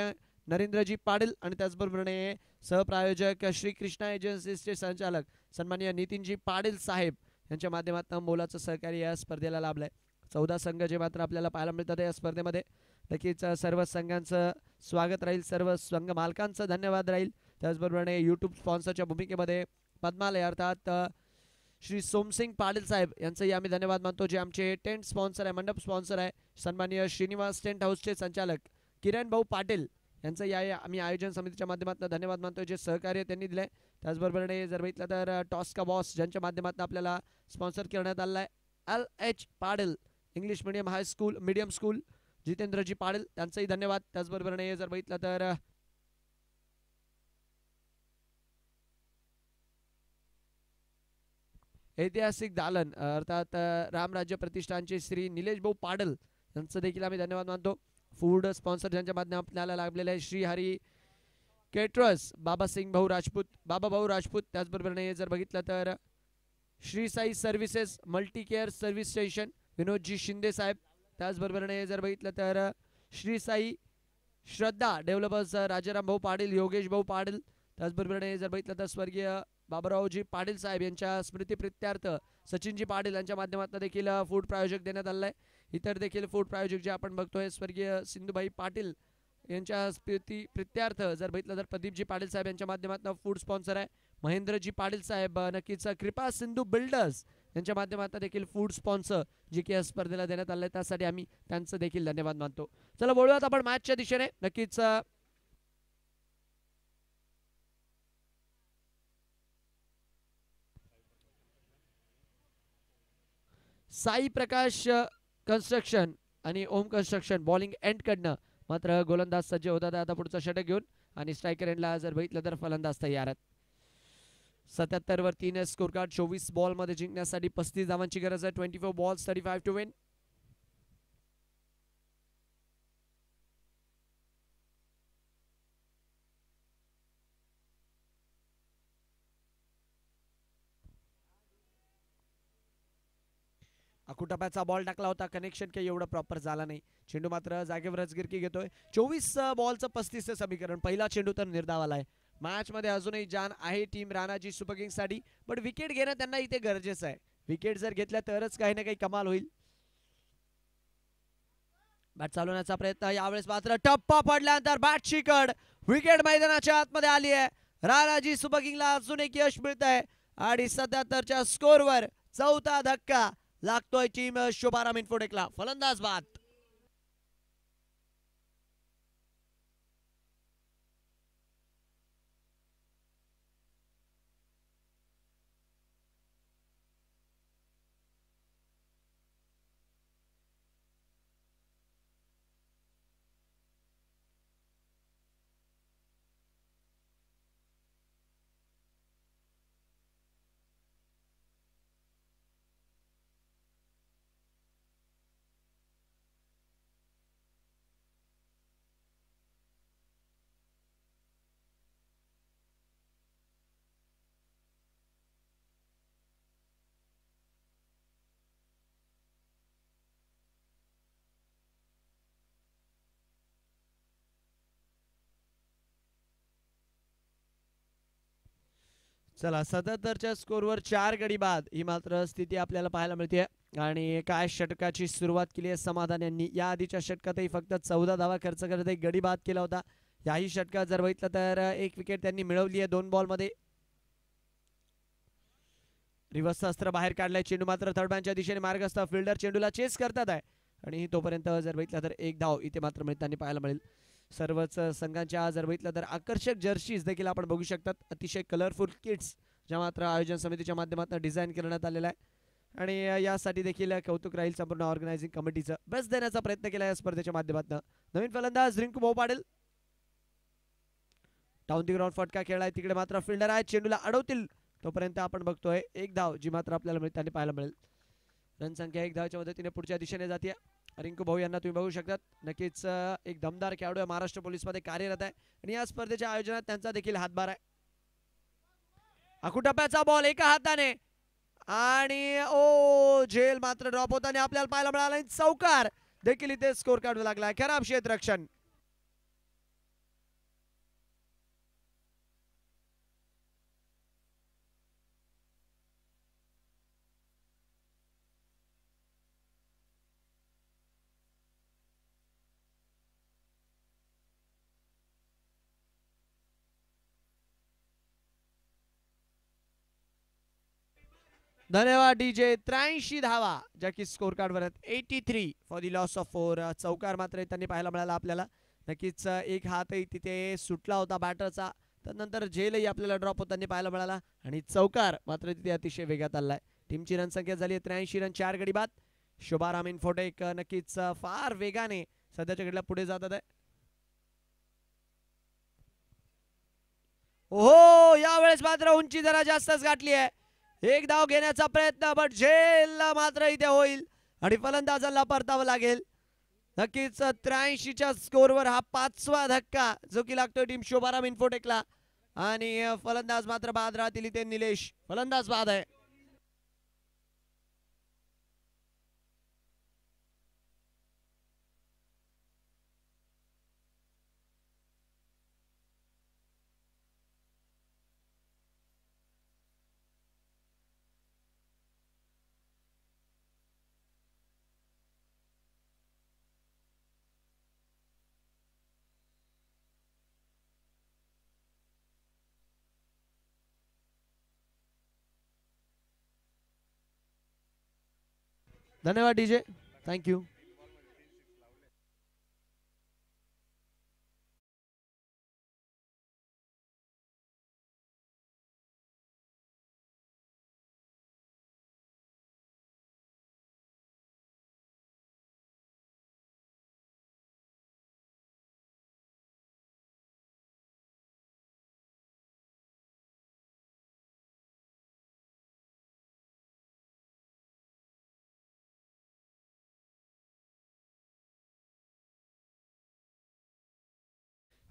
नरेंद्रजी पाटील आणि त्याचबरोबरने सहप्रायोजक श्री कृष्णा एजन्सीजचे संचालक सन्माननीय नितीनजी पाटील साहेब यांच्या माध्यमातून मोलाचं सहकार्य या स्पर्धेला लाभलंय. 14 संघ जे मात्र आपल्याला पाहायला मिळतात या स्पर्धेमध्ये. नक्कीच सर्व संघांचं स्वागत राहील, सर्व संघ मालकांचं धन्यवाद राहील. त्याचबरोबरने यूट्यूब स्पॉन्सरच्या भूमिकेमध्ये पद्मालय अर्थात श्री सोमसिंग पाटील साहेब यांचंही आम्ही धन्यवाद मानतो, जे आमचे टेंट स्पॉन्सर आहे, मंडप स्पॉन्सर आहे. सन्माननीय श्रीनिवास टेंट हाऊसचे संचालक किरण भाऊ पाटील यांचं या आम्ही आयोजन समितीच्या माध्यमातून धन्यवाद मानतो, जे सहकार्य त्यांनी दिलंय. त्याचबरोबरने जर बघितलं तर टॉस्का बॉस ज्यांच्या माध्यमातून आपल्याला स्पॉन्सर करण्यात आलं आहे. LH Patil English medium high school medium school Jitendraji Patil त्यांचंही धन्यवाद. त्याचबरोबरने जर बघितलं तर ऐतिहासिक दालन अर्थात रामराज्य प्रतिष्ठानचे श्री निलेश भाऊ पाडल यांचं देखील आम्ही धन्यवाद मानतो. फूड स्पॉन्सर ज्यांच्या माध्यमातून आपल्याला लाभलेले आहे श्री हरी केटरर्स, बाबा सिंग भाऊ राजपूत, बाबा भाऊ राजपूत. त्याचबरोबर जर बघितलं तर Shri Sai services multi care service station Vinodji Shinde साहेब. त्याचबरोबर जर बघितलं तर श्री साई श्रद्धा डेव्हलपर्स राजाराम भाऊ पाटील, योगेश भाऊ पाटील. त्याचबरोबर जर बघितलं तर स्वर्गीय बाबूरावजी पाटील साहेब यांच्या स्मृतिप्रित्यर्थ सचिनजी पाटील यांच्या माध्यमातून देखील फूड प्रायोजक देण्यात आलं आहे. इतर देखील फूड प्रायोजक जे आपण बघतोय स्वर्गीय सिंधुबाई पाटील यांच्या स्मृतिप्रित्यर्थ जर बघितलं तर प्रदीपजी पाटील साहेब यांच्या माध्यमातून फूड स्पॉन्सर आहे. महेंद्रजी पाटील साहेब नक्कीच कृपा सिंधू बिल्डर्स यांच्या माध्यमातून देखील फूड स्पॉन्सर जी की या स्पर्धेला देण्यात आलं आहे त्यासाठी आम्ही त्यांचं देखील धन्यवाद मानतो. चला बोलूयात आपण मॅचच्या दिशेने. नक्कीच साई प्रकाश कन्स्ट्रक्शन आणि ओम कन्स्ट्रक्शन बॉलिंग एंड कडनं मात्र गोलंदाज सज्ज होतात आता पुढचा षटक घेऊन आणि स्ट्रायकर एंडला जर बघितलं तर फलंदाज तयार आहेत. 77 वर 3 स्कोर कार्ड. 24 बॉल मध्ये जिंकण्यासाठी 35 धावांची गरज आहे. 24 बॉल्स 35 टू विन. अकुटप्याचा बॉल टाकला होता, कनेक्शन काही एवढं प्रॉपर झाला नाही. चेंडू मात्र जागेवरच गिरकी घेतोय. 24 बॉलचं 35 समीकरण. पहिला चेंडू तर निर्धावाला आहे. मॅच मध्ये अजूनही जान आहे टीम राणाजी सुपर किंग्स साठी, पण विकेट घेणं त्यांना इथे गरजेचं आहे. विकेट जर घेतल्या तरच काही ना काही कमाल होईल. बॅट चालवण्याचा प्रयत्न यावेळेस मात्र टप्पा पडल्यानंतर बॅटची कड विकेट मैदानाच्या आतमध्ये आली आहे. राणाजी सुपर किंग्सला अजून एक यश मिळत आहे आणि 77च्या स्कोरवर चौथा धक्का लागतोय टीम शुभाराम इन्फोटेकला. फलंदाज बाद. चला 77च्या स्कोरवर 4 गडी बाद ही मात्र स्थिती आपल्याला पाहायला मिळते. आणि काय षटकाची सुरुवात केली आहे समाधान यांनी. या आधीच्या षटकातही फक्त 14 धावा खर्च करत एक गडी बाद केला होता. याही षटकात जर बघितलं तर एक विकेट त्यांनी मिळवली आहे 2 बॉल मध्ये. रिव्हर्स अस्त्र बाहेर काढलाय. चेंडू मात्र थर्ड मॅनच्या दिशेने मार्गस्थ. फिल्डर चेंडूला चेस करतात आहे आणि तोपर्यंत जर बघितलं तर एक धाव इथे मात्र मिळताना पाहायला मिळेल. सर्वच संघांच्या जर बघितलं तर आकर्षक जर्सीज देखील आपण बघू शकतात. अतिशय कलरफुल किट्स ज्या मात्र आयोजन समितीच्या माध्यमातून डिझाईन करण्यात आलेला आहे आणि यासाठी देखील कौतुक राहील संपूर्ण ऑर्गनायझिंग कमिटीचं. बेस्ट देण्याचा प्रयत्न केला या स्पर्धेच्या माध्यमातून. नवीन फलंदाज रिंकू भाऊ पाटील. डाऊन दी ग्राउंड फटका खेळलाय. तिकडे मात्र फिल्डर आहे, चेंडूला अडवतील तोपर्यंत आपण बघतोय एक धाव जी मात्र आपल्याला मिळताना पाहायला मिळेल. रनसंख्या 1 धावच्या मदतीने पुढच्या दिशेने जाते. रिंकू भाऊ यांना तुम्ही बघू शकतात. नक्कीच एक दमदार खेळाडू आहे, महाराष्ट्र पोलीस मध्ये कार्यरत आहे आणि या स्पर्धेच्या आयोजनात त्यांचा देखील हातभार आहे. अकुटप्याचा बॉल एका हाताने आणि ओ झेल मात्र ड्रॉप होताना आपल्याला पाहायला मिळाला. चौकार देखील इथे स्कोर काढू लागला. खराब क्षेत्ररक्षण. धन्यवाद डीजे. 83 धावा ज्या की स्कोर कार्ड वर आहेत. 83 फॉर दी लॉस ऑफ 4. चौकार मात्र त्यांनी पाहायला मिळाला आपल्याला. नक्कीच एक हातही तिथे सुटला होता बॅटरचा. त्यानंतर झेलही आपल्याला ड्रॉप होताना पाहायला मिळाला आणि चौकार मात्र तिथे अतिशय वेगात आलाय. टीमची रनसंख्या झाली 83 रन 4 गडी बाद. शुभाराम इन्फोटेक नक्कीच फार वेगाने सध्याच्या घडीला पुढे जातात आहे. हो यावेळेस मात्र उंची जरा जास्तच गाठली आहे. एक धाव घेण्याचा प्रयत्न, बट झेल मात्र इथे होईल आणि फलंदाजांना परतावं लागेल. नक्कीच 83च्या स्कोरवर हा 5वा धक्का जो की लागतोय टीम शुभाराम इन्फोटेकला. आणि फलंदाज मात्र बाद राहतील इथे. निलेश फलंदाज बाद आहे. धन्यवाद डीजे, थँक्यू.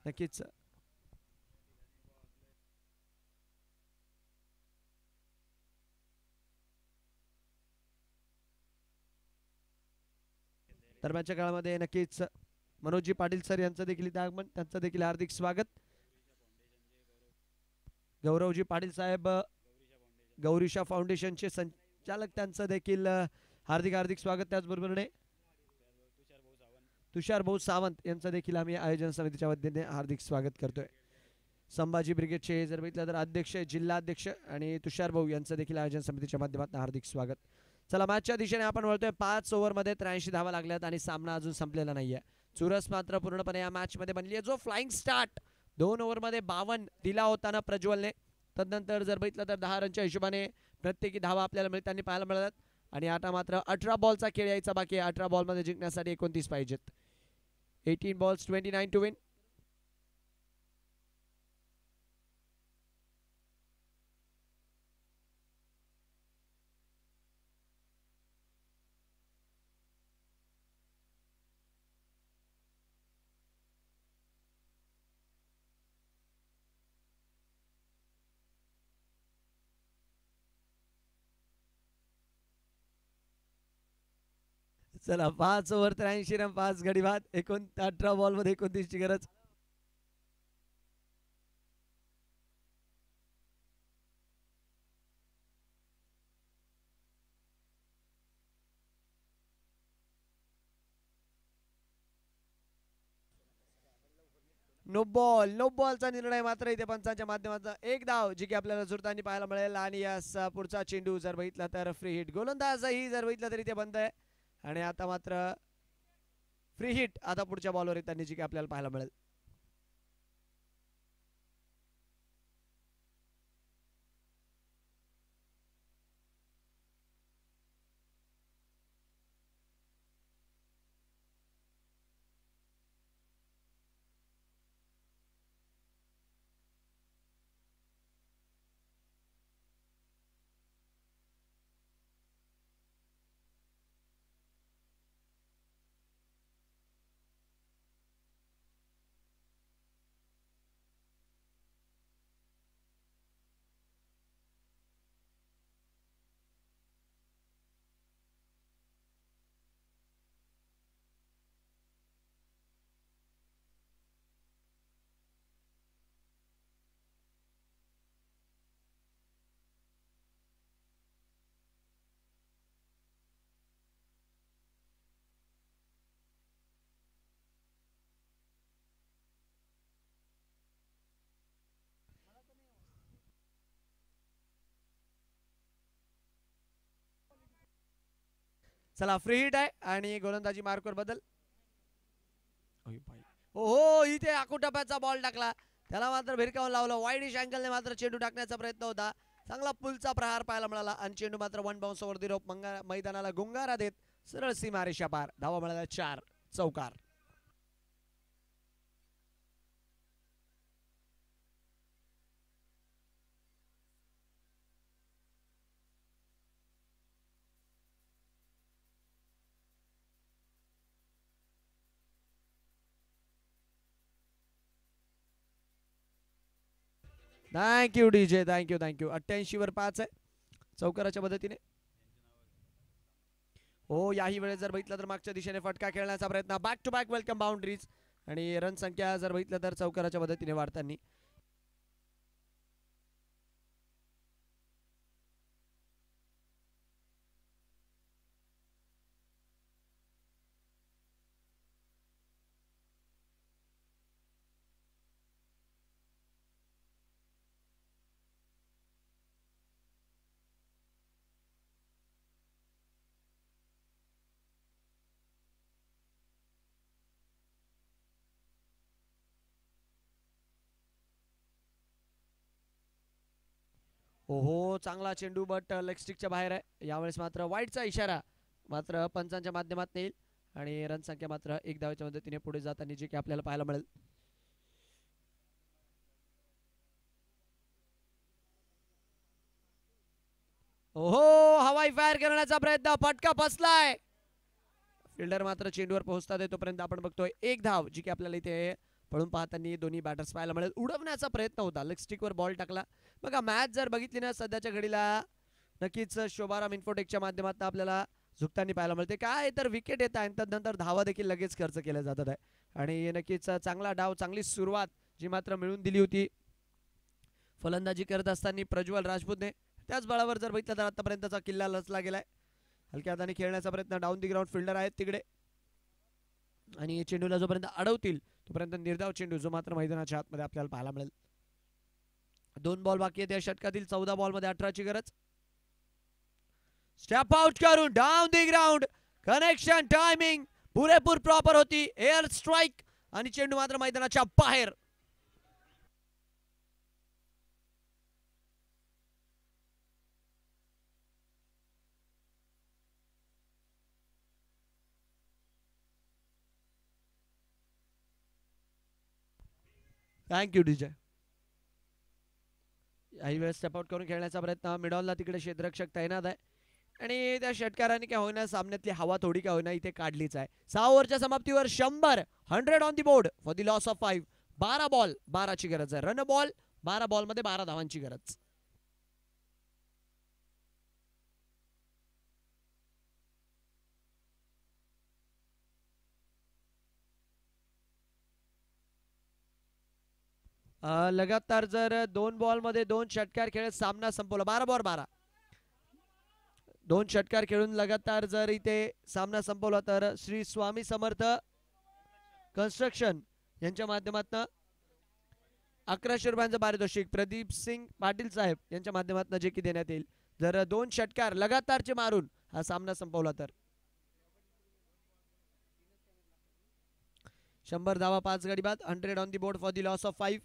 नक्कीच दरम्यानच्या काळामध्ये नक्कीच मनोजी पाटील सर यांचं देखील इथे आगमन, त्यांचं देखील हार्दिक स्वागत. गौरवजी पाटील साहेब गौरीशा फाउंडेशनचे संचालक, त्यांचं देखील हार्दिक हार्दिक स्वागत. त्याचबरोबरीने तुषार भाऊ सावंत यांचं देखील आम्ही आयोजन समितीच्या वतीने हार्दिक स्वागत करतोय. संभाजी ब्रिगेडचे जर बघितलं तर अध्यक्ष, जिल्हाध्यक्ष आणि तुषार भाऊ यांचं देखील आयोजन समितीच्या माध्यमातून हार्दिक स्वागत. चला मॅचच्या दिशेने आपण वळतोय. 5 ओव्हरमध्ये 83 धावा लागल्यात आणि सामना अजून संपलेला नाहीये. चुरस मात्र पूर्णपणे या मॅच मध्ये बनली आहे. जो फ्लाइंग स्टार्ट 2 ओव्हरमध्ये 52 दिला होताना प्रज्वलने, तदनंतर जर बघितलं तर 10 रनच्या हिशोबाने प्रत्येकी धावा आपल्याला मिळताना पाहायला मिळतात. आणि आता मात्र 18 बॉलचा खेळ यायचा बाकी आहे. 18 बॉलमध्ये जिंकण्यासाठी 29 पाहिजेत. 18 balls 29 to win. चला 5 ओव्हर 83 रन 5 गडी बाद. 18 बॉल मध्ये 29 ची गरज. नो बॉलचा निर्णय मात्र इथे पंचांच्या माध्यमातून. एक धाव जी की आपल्याला जुळताना पाहायला मिळेल. आणि यास पुढचा चेंडू जर बघितला तर फ्री हिट. गोलंदाजही जर बघितलं तर इथे बंद आहे. आणि आता मात्र फ्री हिट आता पुढच्या बॉलवर येताना जी की आपल्याला पाहायला मिळेल. चला फ्री हिट आहे आणि गोलंदाजी मार्कवर बदल. हो इथे आकुटप्याचा बॉल टाकला, त्याला मात्र भिरकावून लावलं. वाईडिश अँगलने मात्र चेंडू टाकण्याचा प्रयत्न होता. चांगला पुलचा प्रहार पाहायला मिळाला आणि चेंडू मात्र 1 बाउन्स ओव्हर दी रोप मैदानाला गुंगारा देत सरळ सीमारेषा पार. धावा मिळाल्या 4. चौकार. Thank you DJ, thank you thank you. 88 वर 5 आहे चौकाराच्या मदतीने. हो, याही वेळेस जर बघितलं तर मागच्या दिशेने फटका खेळण्याचा प्रयत्न, back to back welcome boundaries आणि रन संख्या जर बघितलं तर चौकाराच्या मदतीने वाढताना. ओहो, चांगला चेंडू बट लेग स्टिकच्या बाहेर आहे. यावेळेस मात्र वाईडचा इशारा मात्र पंचांच्या माध्यमातून येईल आणि रन संख्या मात्र 1 धावेच्या मदतीने पुढे जाताना जे की आपल्याला पाहायला मिळेल. ओहो, हवाई फायर करण्याचा प्रयत्न, फटका फसलाय. फिल्डर मात्र चेंडूवर पोहोचतात तोपर्यंत आपण बघतोय 1 धाव जी की आपल्याला इथे पळून पाहताना दोन्ही बॅटर्स पाहायला मिळेल. उडवण्याचा प्रयत्न होता, लेग स्टिकवर बॉल टाकला. बघा मॅच जर बघितली ना सध्याच्या घडीला नक्कीच शोभाराम इन्फोटेकच्या माध्यमातून आपल्याला झुकताना पाहायला मिळते. काय तर विकेट येत आहे त्यानंतर धावा देखील लगेच खर्च केल्या जातात आहे आणि नक्कीच चांगला डाव, चांगली सुरुवात जी मात्र मिळून दिली होती फलंदाजी करत असताना प्रज्वल राजपूतने. त्याच बळावर जर बघितलं तर आतापर्यंतचा किल्ला लचला गेलाय. हलक्या हाताने खेळण्याचा प्रयत्न, डाऊन दी ग्राउंड फिल्डर आहेत तिकडे आणि चेंडूला जोपर्यंत अडवतील तोपर्यंत निर्धाव चेंडू जो मात्र मैदानाच्या आतमध्ये आपल्याला पाहायला मिळेल. 2 बॉल बाकी आहेत या षटकातील. 14 बॉल मध्ये 18 ची गरज. स्टेप आउट करून down the ground, connection timing पुरेपूर प्रॉपर होती. एअर स्ट्राइक आणि चेंडू मात्र मैदानाच्या बाहेर. Thank you DJ. काही वेळेस स्टेप आउट करून खेळण्याचा प्रयत्न, मिडॉलला तिकडे क्षेत्ररक्षक तैनात आहे आणि त्या षटकाराने काय होईना सामन्यातली हवा थोडी काय होईना इथे काढलीच आहे. 6 ओव्हरच्या समाप्तीवर 100 on the board for the loss of 5. 12 ball 12 ची गरज आहे. रन बॉल 12 बॉल मध्ये 12 धावांची गरज. लगातार जर 2 बॉल मध्ये 2 षटकार खेळत सामना संपवला. 12 बॉल 12, 2 षटकार खेळून लगातार जर इथे सामना संपवला तर श्री स्वामी समर्थ कन्स्ट्रक्शन यांच्या माध्यमातून 1100 रुपयांचं पारितोषिक प्रदीप सिंग पाटील साहेब यांच्या माध्यमातून जे की देण्यात येईल जर 2 षटकार लगातारचे मारून हा सामना संपवला तर. 100 धावा 5 गडी बाद. 100 on the board for the loss of 5.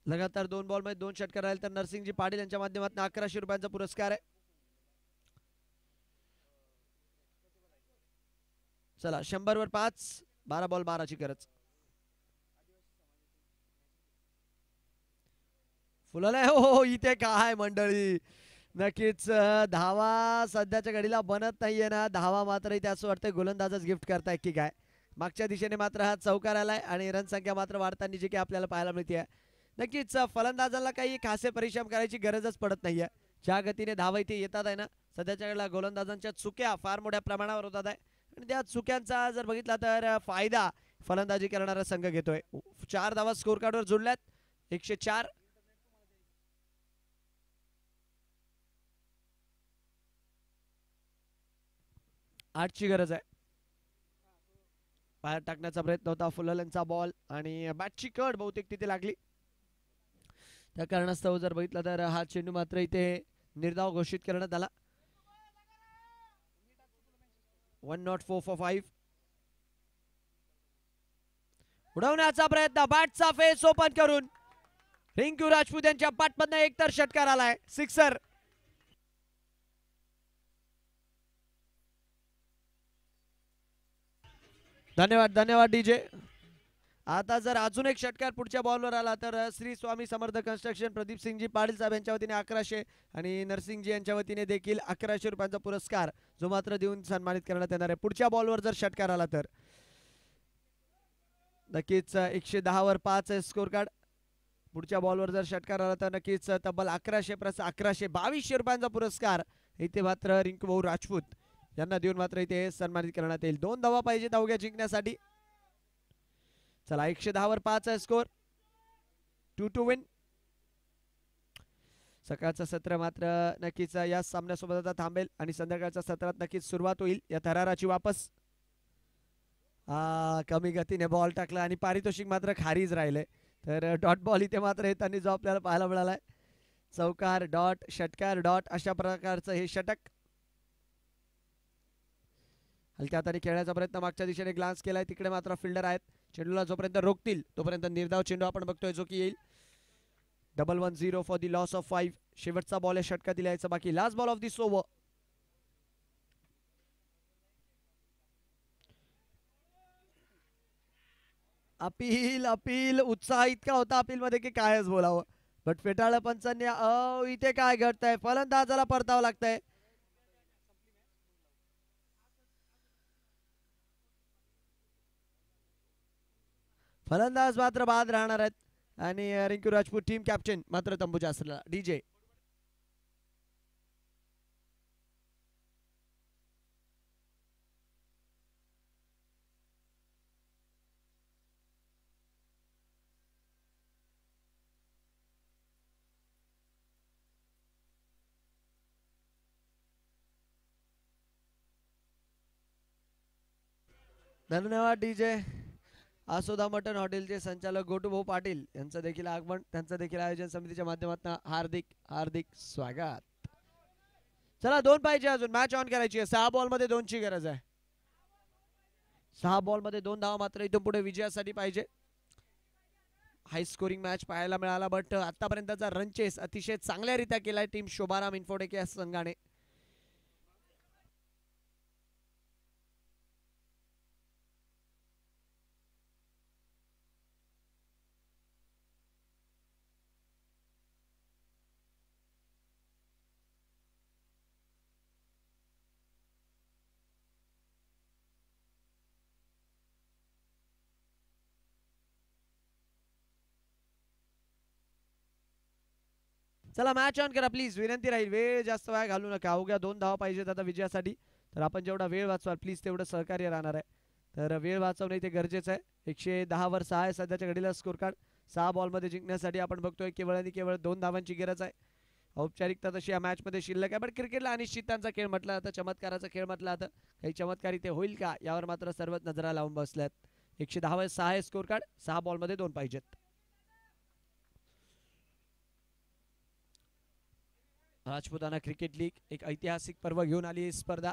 लगातार 2 बॉल मध्ये 2 षटकार राहील तर नरसिंगजी पाटील यांच्या माध्यमातून 1100 रुपयांचा पुरस्कार आहे. चला 100 वर 5, 12 बॉल 12 ची गरज. फुलले हो इथे काय मंडळी, नक्कीच धावा सध्याच्या घडीला बनत नाहीये ना. धावा मात्र इथे असं वाटतंय गोलंदाजच गिफ्ट करताय की काय. मागच्या दिशेने मात्र हा चौकार आलाय आणि रन संख्या मात्र वाढताना जी की आपल्याला पाहायला मिळते. नक्कीच फलंदाजाला काही खासे परिश्रम करायची गरजच पडत नाहीये. ज्या गतीने धावा इथे येतात आहे ना सध्याच्या वेळेला गोलंदाजांच्या चुक्या फार मोठ्या प्रमाणावर होतात आहे आणि त्या चुक्यांचा जर बघितला तर फायदा फलंदाजी करणारा संघ घेतोय. 4 धावा स्कोर कार्डवर जोडल्यात. 104. ची गरज आहे. बाहेर टाकण्याचा प्रयत्न होता फुललेंचा बॉल आणि बॅटची कड बहुतेक तिथे लागली. त्या कारणास्तव जर बघितलं तर हा चेंडू मात्र इथे निर्धाव घोषित करण्यात आला. 104 फॉर 5. उडवण्याचा प्रयत्न, बॅटचा फेस ओपन करून रिंकू राजपूत यांच्या पाठमधनं एकतर षटकार आलाय. सिक्सर. धन्यवाद धन्यवाद डीजे. आता जर अजून एक षटकार पुढच्या बॉलवर आला तर श्री स्वामी समर्थ कन्स्ट्रक्शन प्रदीप सिंगजी पाटील साहेब यांच्या वतीने 1100 आणि नरसिंगजी यांच्या वतीने देखील 1100 रुपयांचा पुरस्कार जो मात्र देऊन सन्मानित करण्यात येणार आहे. पुढच्या बॉलवर जर षटकार आला तर नक्कीच 110 वर 5 आहे स्कोर कार्ड. पुढच्या बॉलवर जर षटकार आला तर नक्कीच तब्बल 1100 प्लस 1122 रुपयांचा पुरस्कार इथे मात्र रिंकू भाऊ राजपूत यांना देऊन मात्र इथे सन्मानित करण्यात येईल. 2 धावा पाहिजेत अवघ्या जिंकण्यासाठी. चला 110 वर 5 आहे स्कोर. 2 to win. सकाळचं सत्र मात्र नक्कीच या सामन्यासोबत आता थांबेल आणि संध्याकाळच्या सत्रात नक्कीच सुरुवात होईल या थराराची वापस. कमी गतीने बॉल टाकला आणि पारितोषिक मात्र खारीच राहिले. तर डॉट बॉल इथे मात्र येताना जो आपल्याला पाहायला मिळालाय. चौकार डॉट षटकार डॉट अशा प्रकारचं हे षटक. हलक्या हाताने खेळण्याचा प्रयत्न मागच्या दिशेने ग्लान्स केलाय. तिकडे मात्र फिल्डर आहेत. चेंडूला जोपर्यंत रोखतील तोपर्यंत निर्धाव चेंडू आपण बघतोय जो की येईल. 1-1-0 फॉर दी लॉस ऑफ 5. शेवटचा बॉल आहे षटका दिलायचा बाकी. Last ball of this over. Appeal appeal उत्साह इतका होता अपील मध्ये की कायच बोलावं. बट फेटाळलं पंचांनी. इथे काय घडतंय. फलंदाजाला परतावं लागतंय. फलंदाज मात्र बाद राहणार आहेत आणि रिंकू राजपूत टीम कॅप्टन मात्र तंबूच्या असलेला डीजे. धन्यवाद डीजे. आसोदा मटन हॉटेलचे संचालक गोटूभाऊ पाटील यांचं देखील आगमन. त्यांचं देखील आयोजन समितीच्या माध्यमातून हार्दिक हार्दिक स्वागत. चला 2 पाहिजे अजून. मॅच ऑन करायची आहे. 6 बॉल मध्ये 2 ची गरज आहे. 6 बॉल मध्ये 2 धावा मात्र इथून पुढे विजयासाठी पाहिजे. हाय स्कोरिंग मॅच पाहायला मिळाला बट आतापर्यंतचा रन चेस अतिशय चांगल्यारीत्या केलाय टीम शोभाराम इन्फोटेक या संघाने. चला मॅच ऑन करा प्लीज. विनंती राहील. वेळ जास्त वेळ घालू नका. अवघ्या 2 धावा पाहिजेत आता विजयासाठी. तर आपण जेवढा वेळ वाचवाल प्लीज तेवढं सहकार्य राहणार आहे. तर वेळ वाचवणं इथे गरजेचं आहे. 110 वर 6 आहे सध्याच्या घडीला स्कोर कार्ड. 6 बॉलमध्ये जिंकण्यासाठी आपण बघतोय केवळ आणि केवळ 2 धावांची गरज आहे. औपचारिकता तशी या मॅचमध्ये शिल्लक आहे. पण क्रिकेटला अनिश्चितांचा खेळ म्हटला जातं. चमत्काराचा खेळ म्हटला जातं. काही चमत्कार इथे होईल का यावर मात्र सर्वच नजरा लावून बसल्यात. 110 वर 6 आहे स्कोर कार्ड. 6 बॉलमध्ये 2 पाहिजेत. राजपुताना क्रिकेट लीग एक ऐतिहासिक पर्व घेऊन आली ही स्पर्धा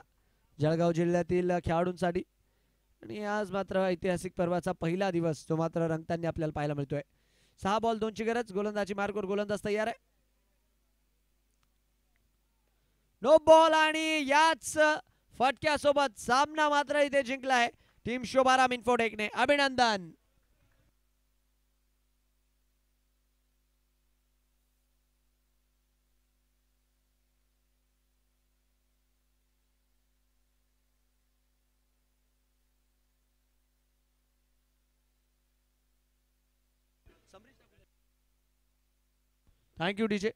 जळगाव जिल्ह्यातील खेळाडूंसाठी. आणि आज मात्र ऐतिहासिक पर्वाचा पहिला दिवस जो मात्र रंगताना आपल्याला पाहायला मिळतोय. 6 बॉल 2 ची गरज. गोलंदाजी मार्कवर गोलंदाज तयार आहे. नो बॉल आणि याच फटक्यासोबत सामना मात्र इथे जिंकलाय टीम शोभाराम इन्फोटेकने. अभिनंदन. Thank you DJ.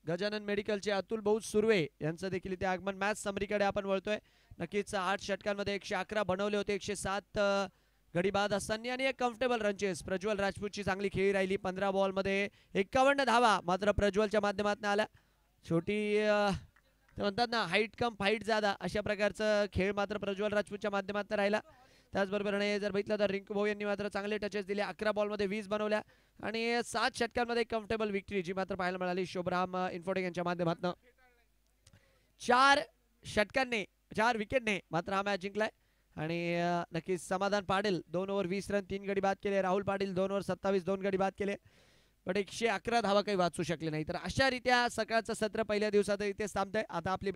गजानन मेडिकलचे अतुल भाऊ सुर्वे यांचं देखील इथे आगमन. मॅच समरीकडे आपण वळतोय. नक्कीच 8 षटकांमध्ये 111 बनवले होते. 107 गडी बाद असताना आणि एक कम्फर्टेबल रनचेस. प्रज्वल राजपूतची चांगली खेळी राहिली. 15 बॉलमध्ये 51 धावा मात्र प्रज्वलच्या माध्यमातून आल्या. छोटी ते म्हणतात ना हाईट कम फाईट ज्यादा अशा प्रकारचं खेळ मात्र प्रज्वल राजपूतच्या माध्यमातून राहिला. त्याचबरोबर जर बघितलं तर रिंकू भाऊ यांनी मात्र चांगले टचेस दिले. 11 बॉलमध्ये 20 बनवल्या आणि 7 षटकांमध्ये कम्फर्टेबल विक्ट्री जी मात्र पाहायला मिळाली शोभराम इन्फोटेक यांच्या माध्यमातून. 4 षटकांनी 4 विकेटने मात्र हा मॅच जिंकलाय. आणि नक्कीच समाधान पाटील 2 ओव्हर 20 रन 3 गडी बाद केले. राहुल पाटील 2 ओव्हर 27 2 गडी बाद केले. पण 111 धावा काही वाचू शकले नाही. तर अशा रीत्या सकाळचं सत्र पहिल्या दिवसात इथेच थांबतंय. आता आपली